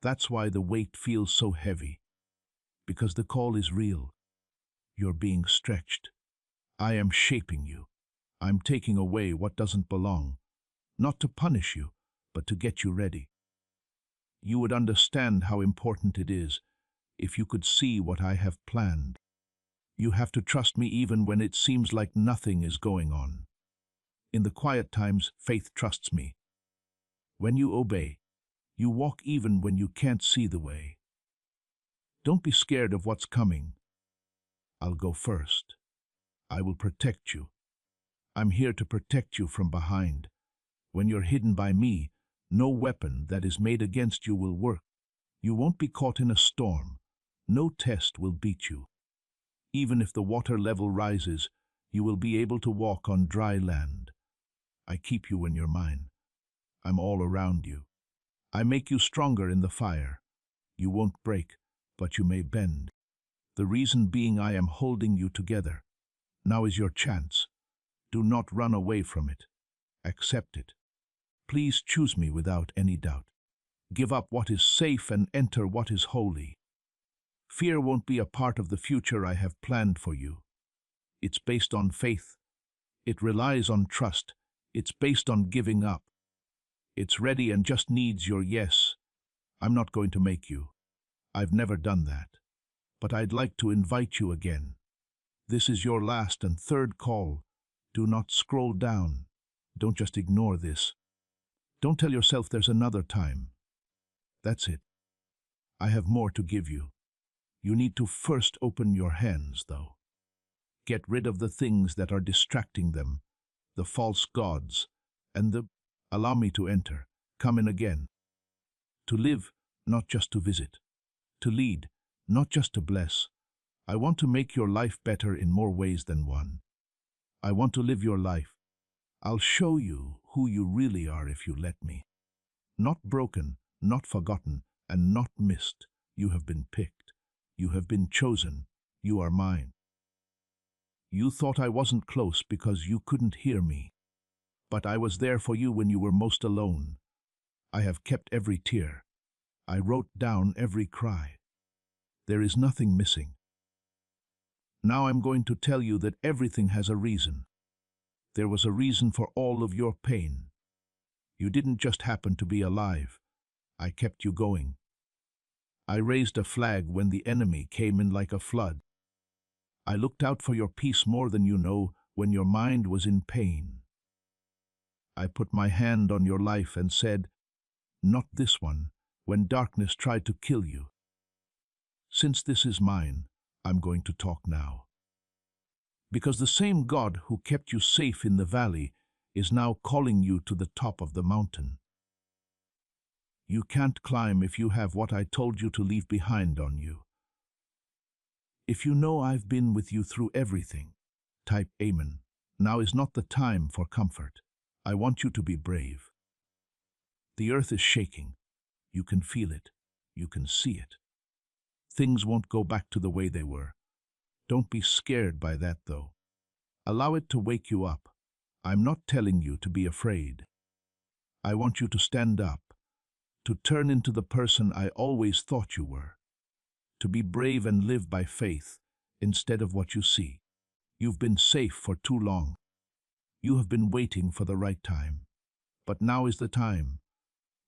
Speaker 1: That's why the weight feels so heavy. Because the call is real. You're being stretched. I am shaping you. I'm taking away what doesn't belong, not to punish you, but to get you ready. You would understand how important it is if you could see what I have planned. You have to trust me even when it seems like nothing is going on. In the quiet times, faith trusts me. When you obey, you walk even when you can't see the way. Don't be scared of what's coming. I'll go first. I will protect you. I'm here to protect you from behind. When you're hidden by me, no weapon that is made against you will work. You won't be caught in a storm. No test will beat you. Even if the water level rises, you will be able to walk on dry land. I keep you when you're mine. I'm all around you. I make you stronger in the fire. You won't break, but you may bend. The reason being I am holding you together. Now is your chance. Do not run away from it. Accept it. Please choose me without any doubt. Give up what is safe and enter what is holy. Fear won't be a part of the future I have planned for you. It's based on faith. It relies on trust. It's based on giving up. It's ready and just needs your yes. I'm not going to make you. I've never done that. But I'd like to invite you again. This is your last and third call. Do not scroll down. Don't just ignore this. Don't tell yourself there's another time. That's it. I have more to give you. You need to first open your hands, though. Get rid of the things that are distracting them, the false gods, and allow me to enter. Come in again. To live, not just to visit. To lead, not just to bless. I want to make your life better in more ways than one. I want to live your life. I'll show you who you really are if you let me. Not broken, not forgotten, and not missed. You have been picked. You have been chosen. You are mine. You thought I wasn't close because you couldn't hear me. But I was there for you when you were most alone. I have kept every tear. I wrote down every cry. There is nothing missing. Now I'm going to tell you that everything has a reason. There was a reason for all of your pain. You didn't just happen to be alive. I kept you going. I raised a flag when the enemy came in like a flood. I looked out for your peace more than you know when your mind was in pain. I put my hand on your life and said, "Not this one," when darkness tried to kill you. Since this is mine, I'm going to talk now. Because the same God who kept you safe in the valley is now calling you to the top of the mountain. You can't climb if you have what I told you to leave behind on you. If you know I've been with you through everything, type Amen. Now is not the time for comfort. I want you to be brave. The earth is shaking. You can feel it. You can see it. Things won't go back to the way they were. Don't be scared by that, though. Allow it to wake you up. I'm not telling you to be afraid. I want you to stand up, to turn into the person I always thought you were, to be brave and live by faith instead of what you see. You've been safe for too long. You have been waiting for the right time. But now is the time.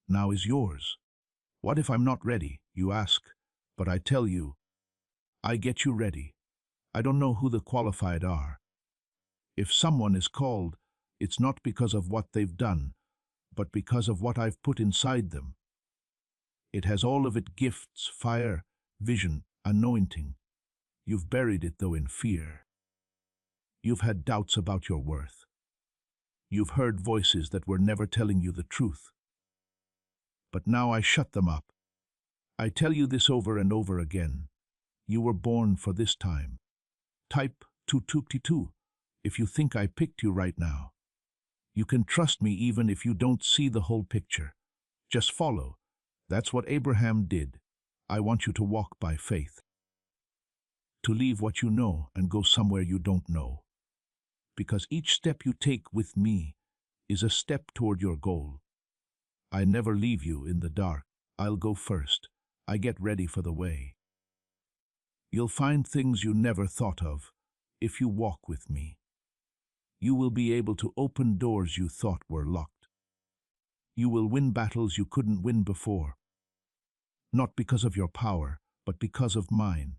Speaker 1: Now is yours. What if I'm not ready, you ask? But I tell you, I get you ready. I don't know who the qualified are. If someone is called, it's not because of what they've done, but because of what I've put inside them. It has all of it: gifts, fire, vision, anointing. You've buried it, though, in fear. You've had doubts about your worth. You've heard voices that were never telling you the truth. But now I shut them up. I tell you this over and over again. You were born for this time. Type 222 if you think I picked you right now. You can trust me even if you don't see the whole picture. Just follow. That's what Abraham did. I want you to walk by faith. To leave what you know and go somewhere you don't know. Because each step you take with me is a step toward your goal. I never leave you in the dark. I'll go first. I get ready for the way. You'll find things you never thought of if you walk with me. You will be able to open doors you thought were locked. You will win battles you couldn't win before. Not because of your power, but because of mine.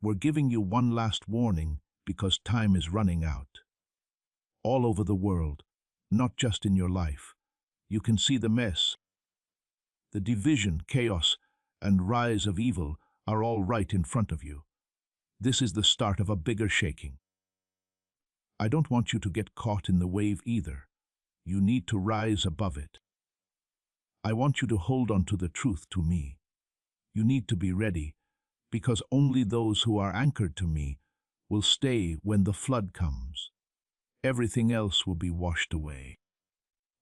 Speaker 1: We're giving you one last warning because time is running out. All over the world, not just in your life, you can see the mess. The division, chaos, and rise of evil are all right in front of you. This is the start of a bigger shaking. I don't want you to get caught in the wave either. You need to rise above it. I want you to hold on to the truth to me. You need to be ready, because only those who are anchored to me will stay when the flood comes. Everything else will be washed away.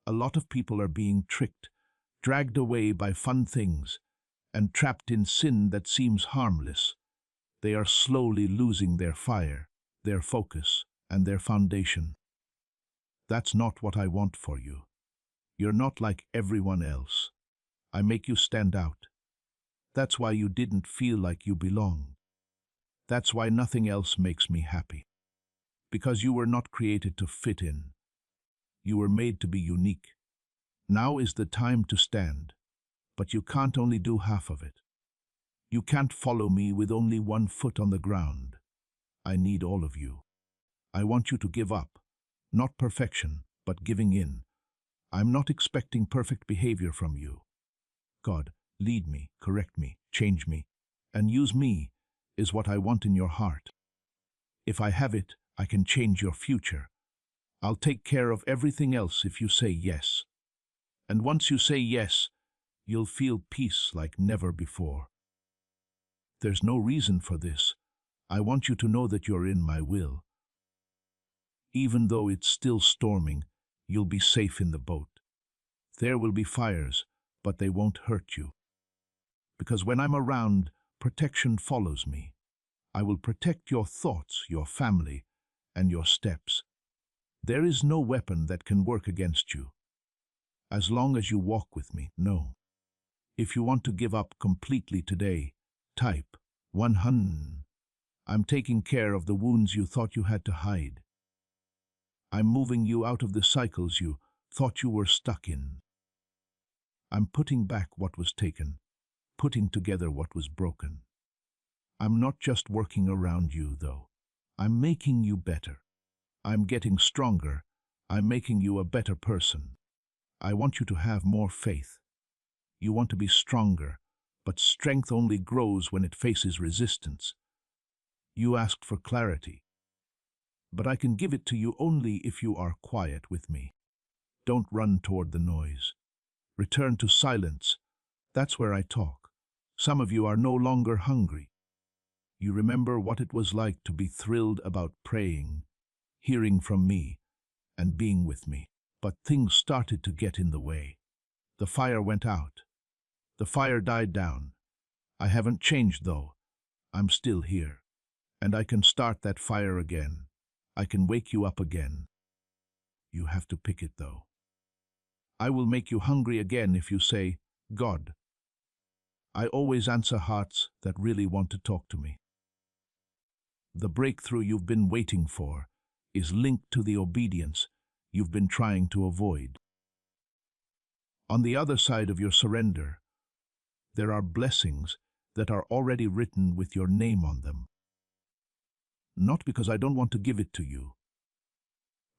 Speaker 1: A lot of people are being tricked, dragged away by fun things, and trapped in sin that seems harmless. They are slowly losing their fire, their focus, and their foundation. That's not what I want for you. You're not like everyone else. I make you stand out. That's why you didn't feel like you belonged. That's why nothing else makes me happy. Because you were not created to fit in. You were made to be unique. Now is the time to stand, but you can't only do half of it. You can't follow me with only one foot on the ground. I need all of you. I want you to give up, not perfection, but giving in. I'm not expecting perfect behavior from you. God, lead me, correct me, change me, and use me is what I want in your heart. If I have it, I can change your future. I'll take care of everything else if you say yes. And once you say yes, you'll feel peace like never before. There's no reason for this. I want you to know that you're in my will. Even though it's still storming, you'll be safe in the boat. There will be fires, but they won't hurt you. Because when I'm around, protection follows me. I will protect your thoughts, your family, and your steps. There is no weapon that can work against you. As long as you walk with me, no. If you want to give up completely today, type 100. I'm taking care of the wounds you thought you had to hide. I'm moving you out of the cycles you thought you were stuck in. I'm putting back what was taken, putting together what was broken. I'm not just working around you, though. I'm making you better. I'm getting stronger. I'm making you a better person. I want you to have more faith. You want to be stronger, but strength only grows when it faces resistance. You asked for clarity, but I can give it to you only if you are quiet with me. Don't run toward the noise. Return to silence. That's where I talk. Some of you are no longer hungry. You remember what it was like to be thrilled about praying, hearing from me, and being with me. But things started to get in the way. The fire went out. The fire died down. I haven't changed, though. I'm still here. And I can start that fire again. I can wake you up again. You have to pick it, though. I will make you hungry again if you say, God. I always answer hearts that really want to talk to me. The breakthrough you've been waiting for is linked to the obedience you've been trying to avoid. On the other side of your surrender, there are blessings that are already written with your name on them. Not because I don't want to give it to you,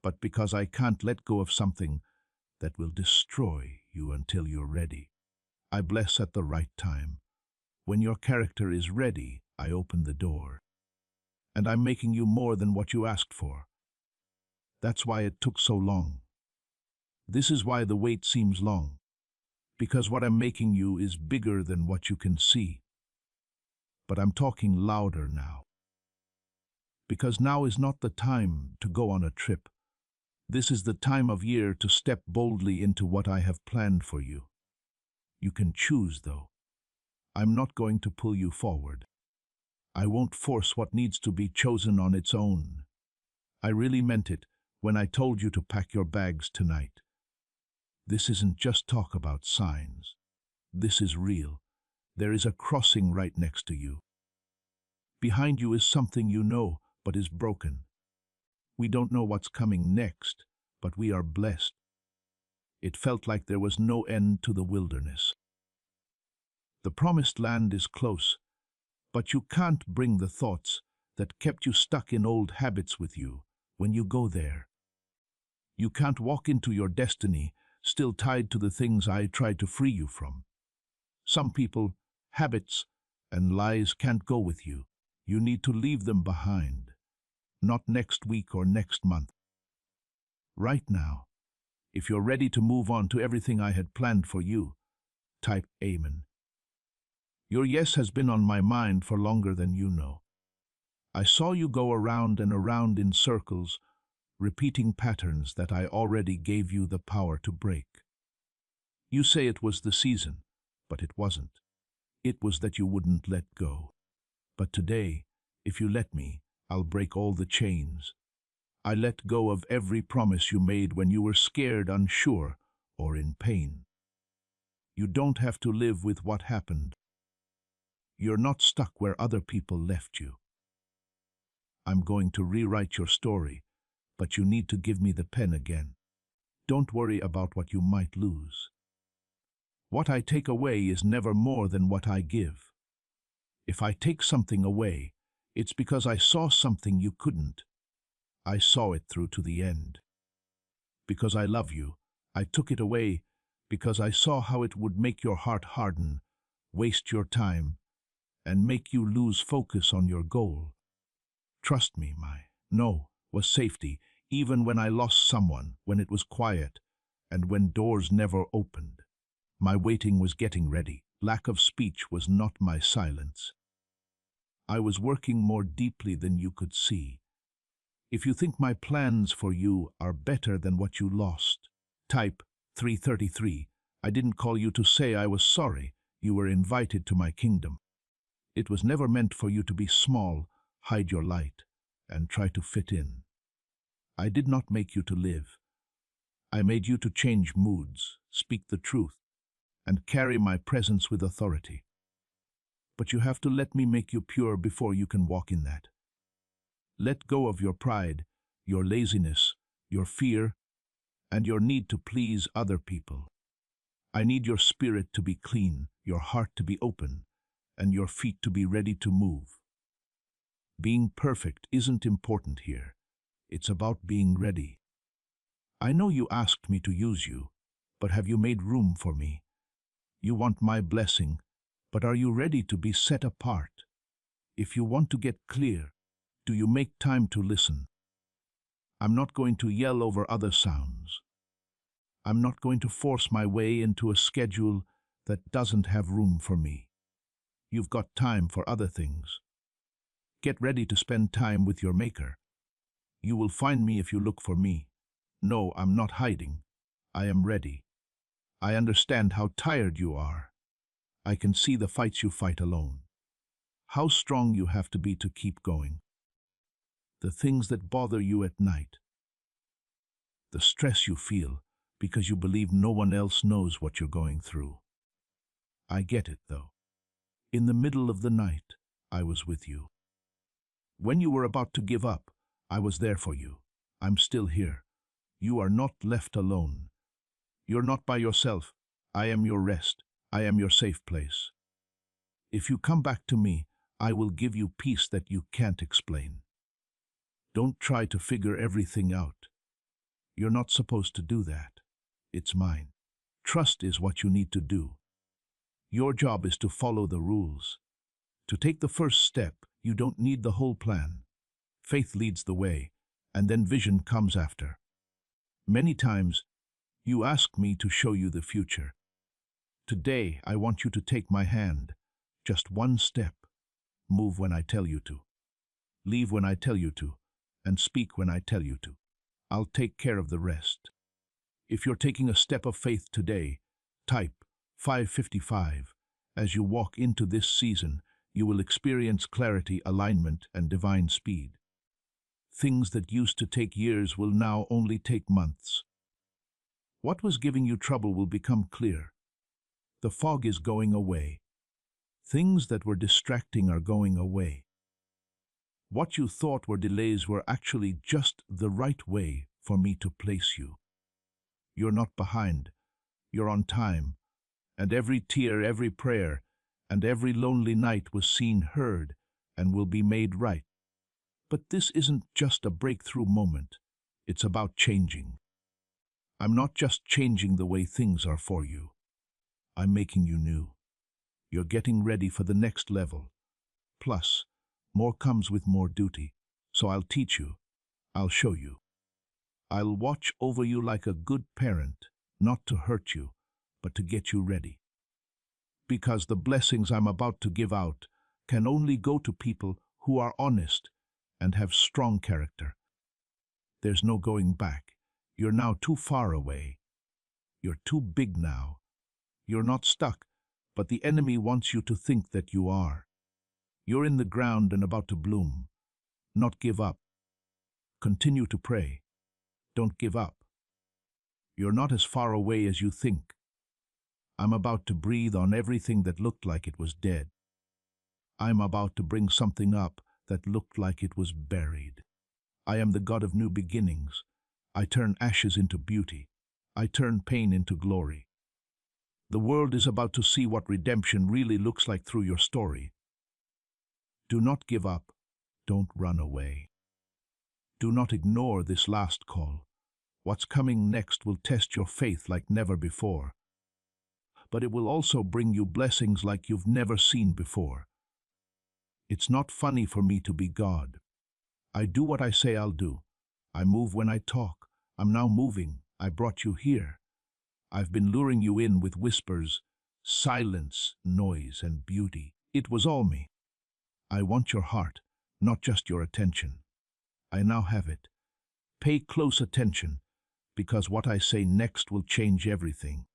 Speaker 1: but because I can't let go of something that will destroy you until you're ready. I bless at the right time. When your character is ready, I open the door. And I'm making you more than what you asked for. That's why it took so long. This is why the wait seems long. Because what I'm making you is bigger than what you can see. But I'm talking louder now. Because now is not the time to go on a trip. This is the time of year to step boldly into what I have planned for you. You can choose, though. I'm not going to pull you forward. I won't force what needs to be chosen on its own. I really meant it when I told you to pack your bags tonight. This isn't just talk about signs. This is real. There is a crossing right next to you. Behind you is something you know, but is broken. We don't know what's coming next, but we are blessed. It felt like there was no end to the wilderness. The promised land is close, but you can't bring the thoughts that kept you stuck in old habits with you when you go there. You can't walk into your destiny still tied to the things I tried to free you from. Some people, habits, and lies can't go with you. You need to leave them behind. Not next week or next month. Right now, if you're ready to move on to everything I had planned for you, type Amen. Your yes has been on my mind for longer than you know. I saw you go around and around in circles, repeating patterns that I already gave you the power to break. You say it was the season, but it wasn't. It was that you wouldn't let go. But today, if you let me, I'll break all the chains. I let go of every promise you made when you were scared, unsure, or in pain. You don't have to live with what happened. You're not stuck where other people left you. I'm going to rewrite your story, but you need to give me the pen again. Don't worry about what you might lose. What I take away is never more than what I give. If I take something away, it's because I saw something you couldn't. I saw it through to the end. Because I love you, I took it away because I saw how it would make your heart harden, waste your time, and make you lose focus on your goal. Trust me, my no was safety, even when I lost someone, when it was quiet, and when doors never opened. My waiting was getting ready. Lack of speech was not my silence. I was working more deeply than you could see. If you think my plans for you are better than what you lost, type 333. I didn't call you to say I was sorry. You were invited to my kingdom. It was never meant for you to be small, hide your light, and try to fit in. I did not make you to live. I made you to change moods, speak the truth, and carry my presence with authority. But you have to let me make you pure before you can walk in that. Let go of your pride, your laziness, your fear, and your need to please other people. I need your spirit to be clean, your heart to be open, and your feet to be ready to move. Being perfect isn't important here. It's about being ready. I know you asked me to use you, but have you made room for me? You want my blessing, but are you ready to be set apart? If you want to get clear, do you make time to listen? I'm not going to yell over other sounds. I'm not going to force my way into a schedule that doesn't have room for me. You've got time for other things. Get ready to spend time with your Maker. You will find me if you look for me. No, I'm not hiding. I am ready. I understand how tired you are. I can see the fights you fight alone. How strong you have to be to keep going. The things that bother you at night. The stress you feel because you believe no one else knows what you're going through. I get it, though. In the middle of the night, I was with you. When you were about to give up, I was there for you. I'm still here. You are not left alone. You're not by yourself. I am your rest. I am your safe place. If you come back to me, I will give you peace that you can't explain. Don't try to figure everything out. You're not supposed to do that. It's mine. Trust is what you need to do. Your job is to follow the rules. To take the first step, you don't need the whole plan. Faith leads the way, and then vision comes after. Many times, you ask me to show you the future. Today, I want you to take my hand. Just one step. Move when I tell you to. Leave when I tell you to. And speak when I tell you to. I'll take care of the rest. If you're taking a step of faith today, type 555. As you walk into this season, you will experience clarity, alignment, and divine speed. Things that used to take years will now only take months. What was giving you trouble will become clear. The fog is going away. Things that were distracting are going away. What you thought were delays were actually just the right way for me to place you. You're not behind. You're on time. And every tear, every prayer, and every lonely night was seen, heard, and will be made right. But this isn't just a breakthrough moment. It's about changing. I'm not just changing the way things are for you. I'm making you new. You're getting ready for the next level. Plus, more comes with more duty. So I'll teach you. I'll show you. I'll watch over you like a good parent, not to hurt you, but to get you ready. Because the blessings I'm about to give out can only go to people who are honest and have strong character. There's no going back. You're now too far away. You're too big now. You're not stuck, but the enemy wants you to think that you are. You're in the ground and about to bloom. Not give up. Continue to pray. Don't give up. You're not as far away as you think. I'm about to breathe on everything that looked like it was dead. I'm about to bring something up that looked like it was buried. I am the God of new beginnings. I turn ashes into beauty. I turn pain into glory. The world is about to see what redemption really looks like through your story. Do not give up. Don't run away. Do not ignore this last call. What's coming next will test your faith like never before. But it will also bring you blessings like you've never seen before. It's not funny for me to be God. I do what I say I'll do. I move when I talk. I'm now moving. I brought you here. I've been luring you in with whispers, silence, noise, and beauty. It was all me. I want your heart, not just your attention. I now have it. Pay close attention, because what I say next will change everything.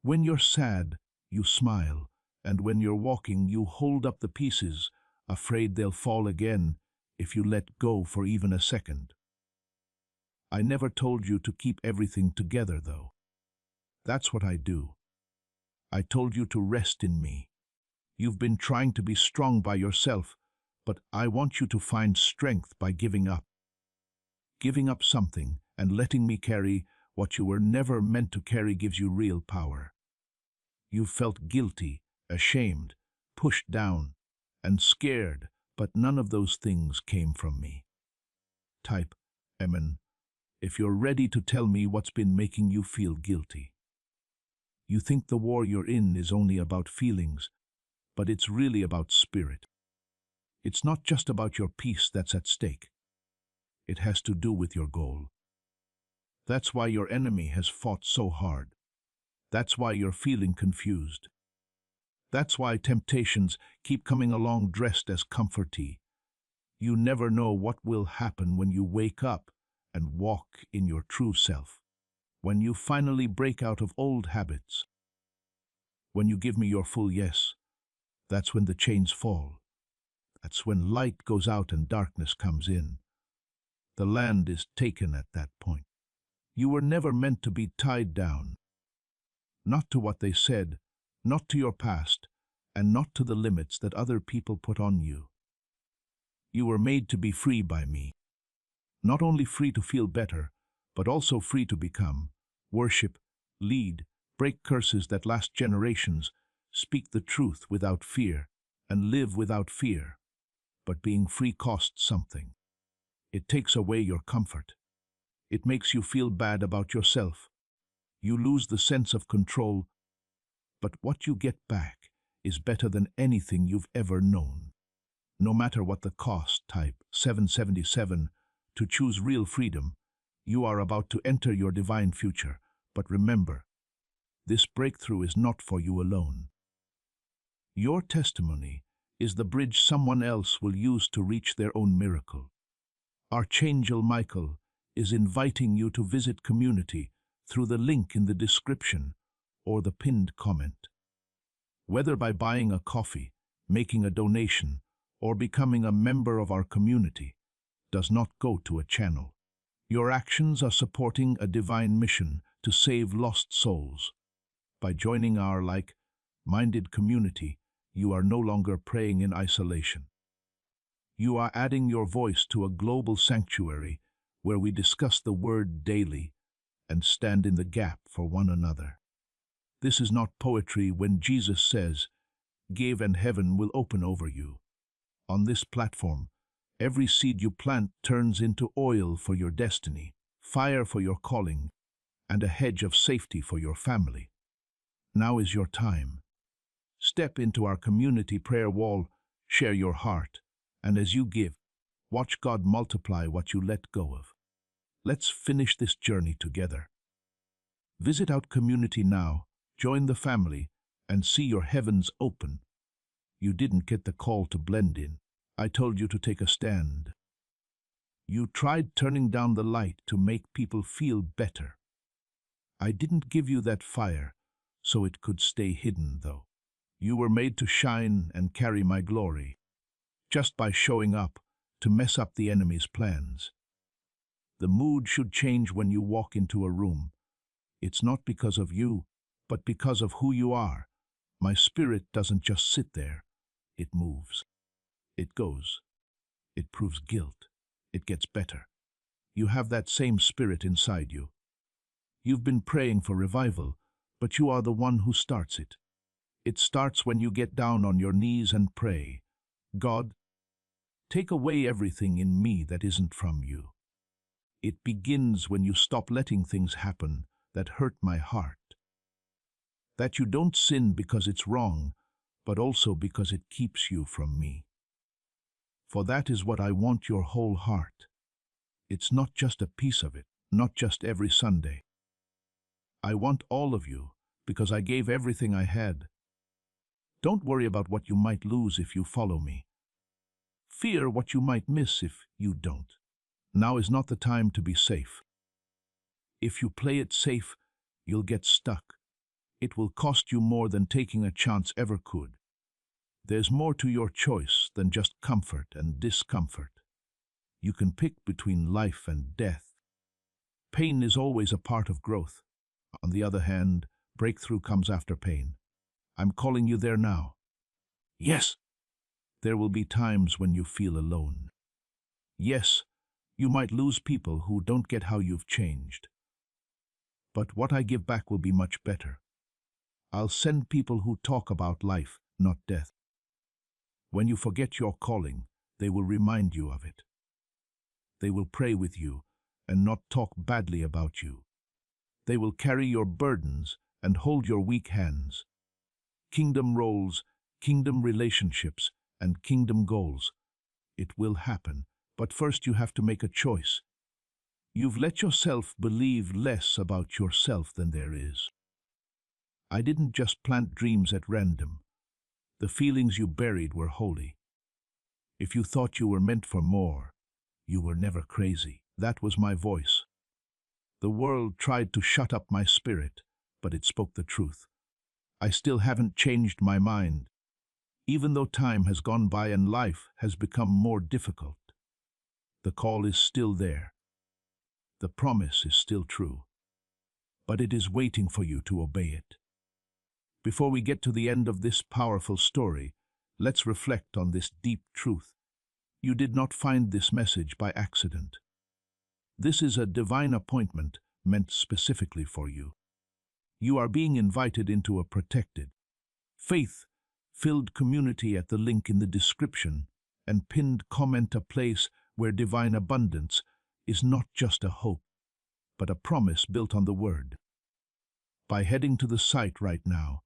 Speaker 1: When you're sad, you smile, and when you're walking, you hold up the pieces, afraid they'll fall again if you let go for even a second. I never told you to keep everything together, though. That's what I do. I told you to rest in me. You've been trying to be strong by yourself, but I want you to find strength by giving up. Giving up something and letting me carry what you were never meant to carry gives you real power. You felt guilty, ashamed, pushed down, and scared, but none of those things came from me. Type, Amen, if you're ready to tell me what's been making you feel guilty. You think the war you're in is only about feelings, but it's really about spirit. It's not just about your peace that's at stake. It has to do with your goal. That's why your enemy has fought so hard. That's why you're feeling confused. That's why temptations keep coming along dressed as comfortee. You never know what will happen when you wake up and walk in your true self. When you finally break out of old habits. When you give me your full yes, that's when the chains fall. That's when light goes out and darkness comes in. The land is taken at that point. You were never meant to be tied down. Not to what they said, not to your past, and not to the limits that other people put on you. You were made to be free by me. Not only free to feel better, but also free to become, worship, lead, break curses that last generations, speak the truth without fear, and live without fear. But being free costs something. It takes away your comfort. It makes you feel bad about yourself. You lose the sense of control, but what you get back is better than anything you've ever known. No matter what the cost, type 777, to choose real freedom, you are about to enter your divine future. But remember, this breakthrough is not for you alone. Your testimony is the bridge someone else will use to reach their own miracle. Archangel Michael is inviting you to visit community through the link in the description or the pinned comment. Whether by buying a coffee, making a donation, or becoming a member of our community, does not go to a channel. Your actions are supporting a divine mission to save lost souls. By joining our like-minded community, you are no longer praying in isolation. You are adding your voice to a global sanctuary where we discuss the word daily and stand in the gap for one another. This is not poetry when Jesus says, "Give and heaven will open over you." On this platform, every seed you plant turns into oil for your destiny, fire for your calling, and a hedge of safety for your family. Now is your time. Step into our community prayer wall, share your heart, and as you give, watch God multiply what you let go of. Let's finish this journey together. Visit our community now, join the family, and see your heavens open. You didn't get the call to blend in. I told you to take a stand. You tried turning down the light to make people feel better. I didn't give you that fire so it could stay hidden, though. You were made to shine and carry my glory, just by showing up to mess up the enemy's plans. The mood should change when you walk into a room. It's not because of you, but because of who you are. My spirit doesn't just sit there. It moves. It goes. It proves guilt. It gets better. You have that same spirit inside you. You've been praying for revival, but you are the one who starts it. It starts when you get down on your knees and pray, "God, take away everything in me that isn't from you." It begins when you stop letting things happen that hurt my heart. That you don't sin because it's wrong, but also because it keeps you from me. For that is what I want, your whole heart. It's not just a piece of it, not just every Sunday. I want all of you because I gave everything I had. Don't worry about what you might lose if you follow me. fear what you might miss if you don't. Now is not the time to be safe. If you play it safe, you'll get stuck. It will cost you more than taking a chance ever could. There's more to your choice than just comfort and discomfort. You can pick between life and death. Pain is always a part of growth. On the other hand, breakthrough comes after pain. I'm calling you there now. Yes, there will be times when you feel alone. Yes, you might lose people who don't get how you've changed. But what I give back will be much better. I'll send people who talk about life, not death. When you forget your calling, they will remind you of it. They will pray with you and not talk badly about you. They will carry your burdens and hold your weak hands. Kingdom roles, kingdom relationships, and kingdom goals. It will happen, but first you have to make a choice. You've let yourself believe less about yourself than there is. I didn't just plant dreams at random. The feelings you buried were holy. If you thought you were meant for more, you were never crazy. That was my voice. The world tried to shut up my spirit, but it spoke the truth. I still haven't changed my mind, even though time has gone by and life has become more difficult. The call is still there. The promise is still true, but it is waiting for you to obey it. Before we get to the end of this powerful story, let's reflect on this deep truth. You did not find this message by accident. This is a divine appointment meant specifically for you. You are being invited into a protected, faith-filled community at the link in the description and pinned comment, a place where divine abundance is not just a hope, but a promise built on the Word. By heading to the site right now,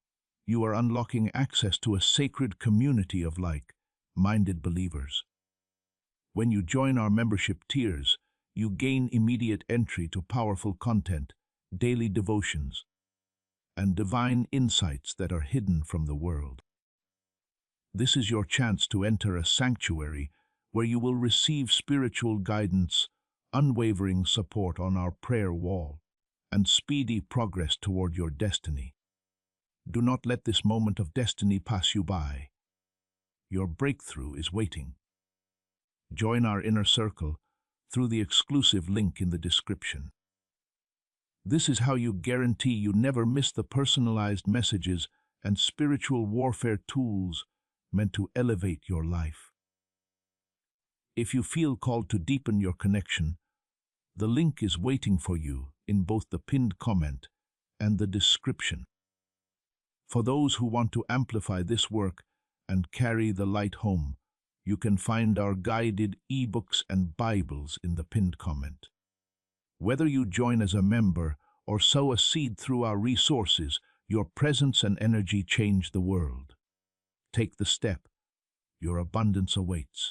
Speaker 1: you are unlocking access to a sacred community of like-minded believers. When you join our membership tiers, you gain immediate entry to powerful content, daily devotions, and divine insights that are hidden from the world. This is your chance to enter a sanctuary where you will receive spiritual guidance, unwavering support on our prayer wall, and speedy progress toward your destiny. Do not let this moment of destiny pass you by. Your breakthrough is waiting. Join our inner circle through the exclusive link in the description. This is how you guarantee you never miss the personalized messages and spiritual warfare tools meant to elevate your life. If you feel called to deepen your connection, the link is waiting for you in both the pinned comment and the description. For those who want to amplify this work and carry the light home, you can find our guided ebooks and Bibles in the pinned comment. Whether you join as a member or sow a seed through our resources, your presence and energy change the world. Take the step. Your abundance awaits.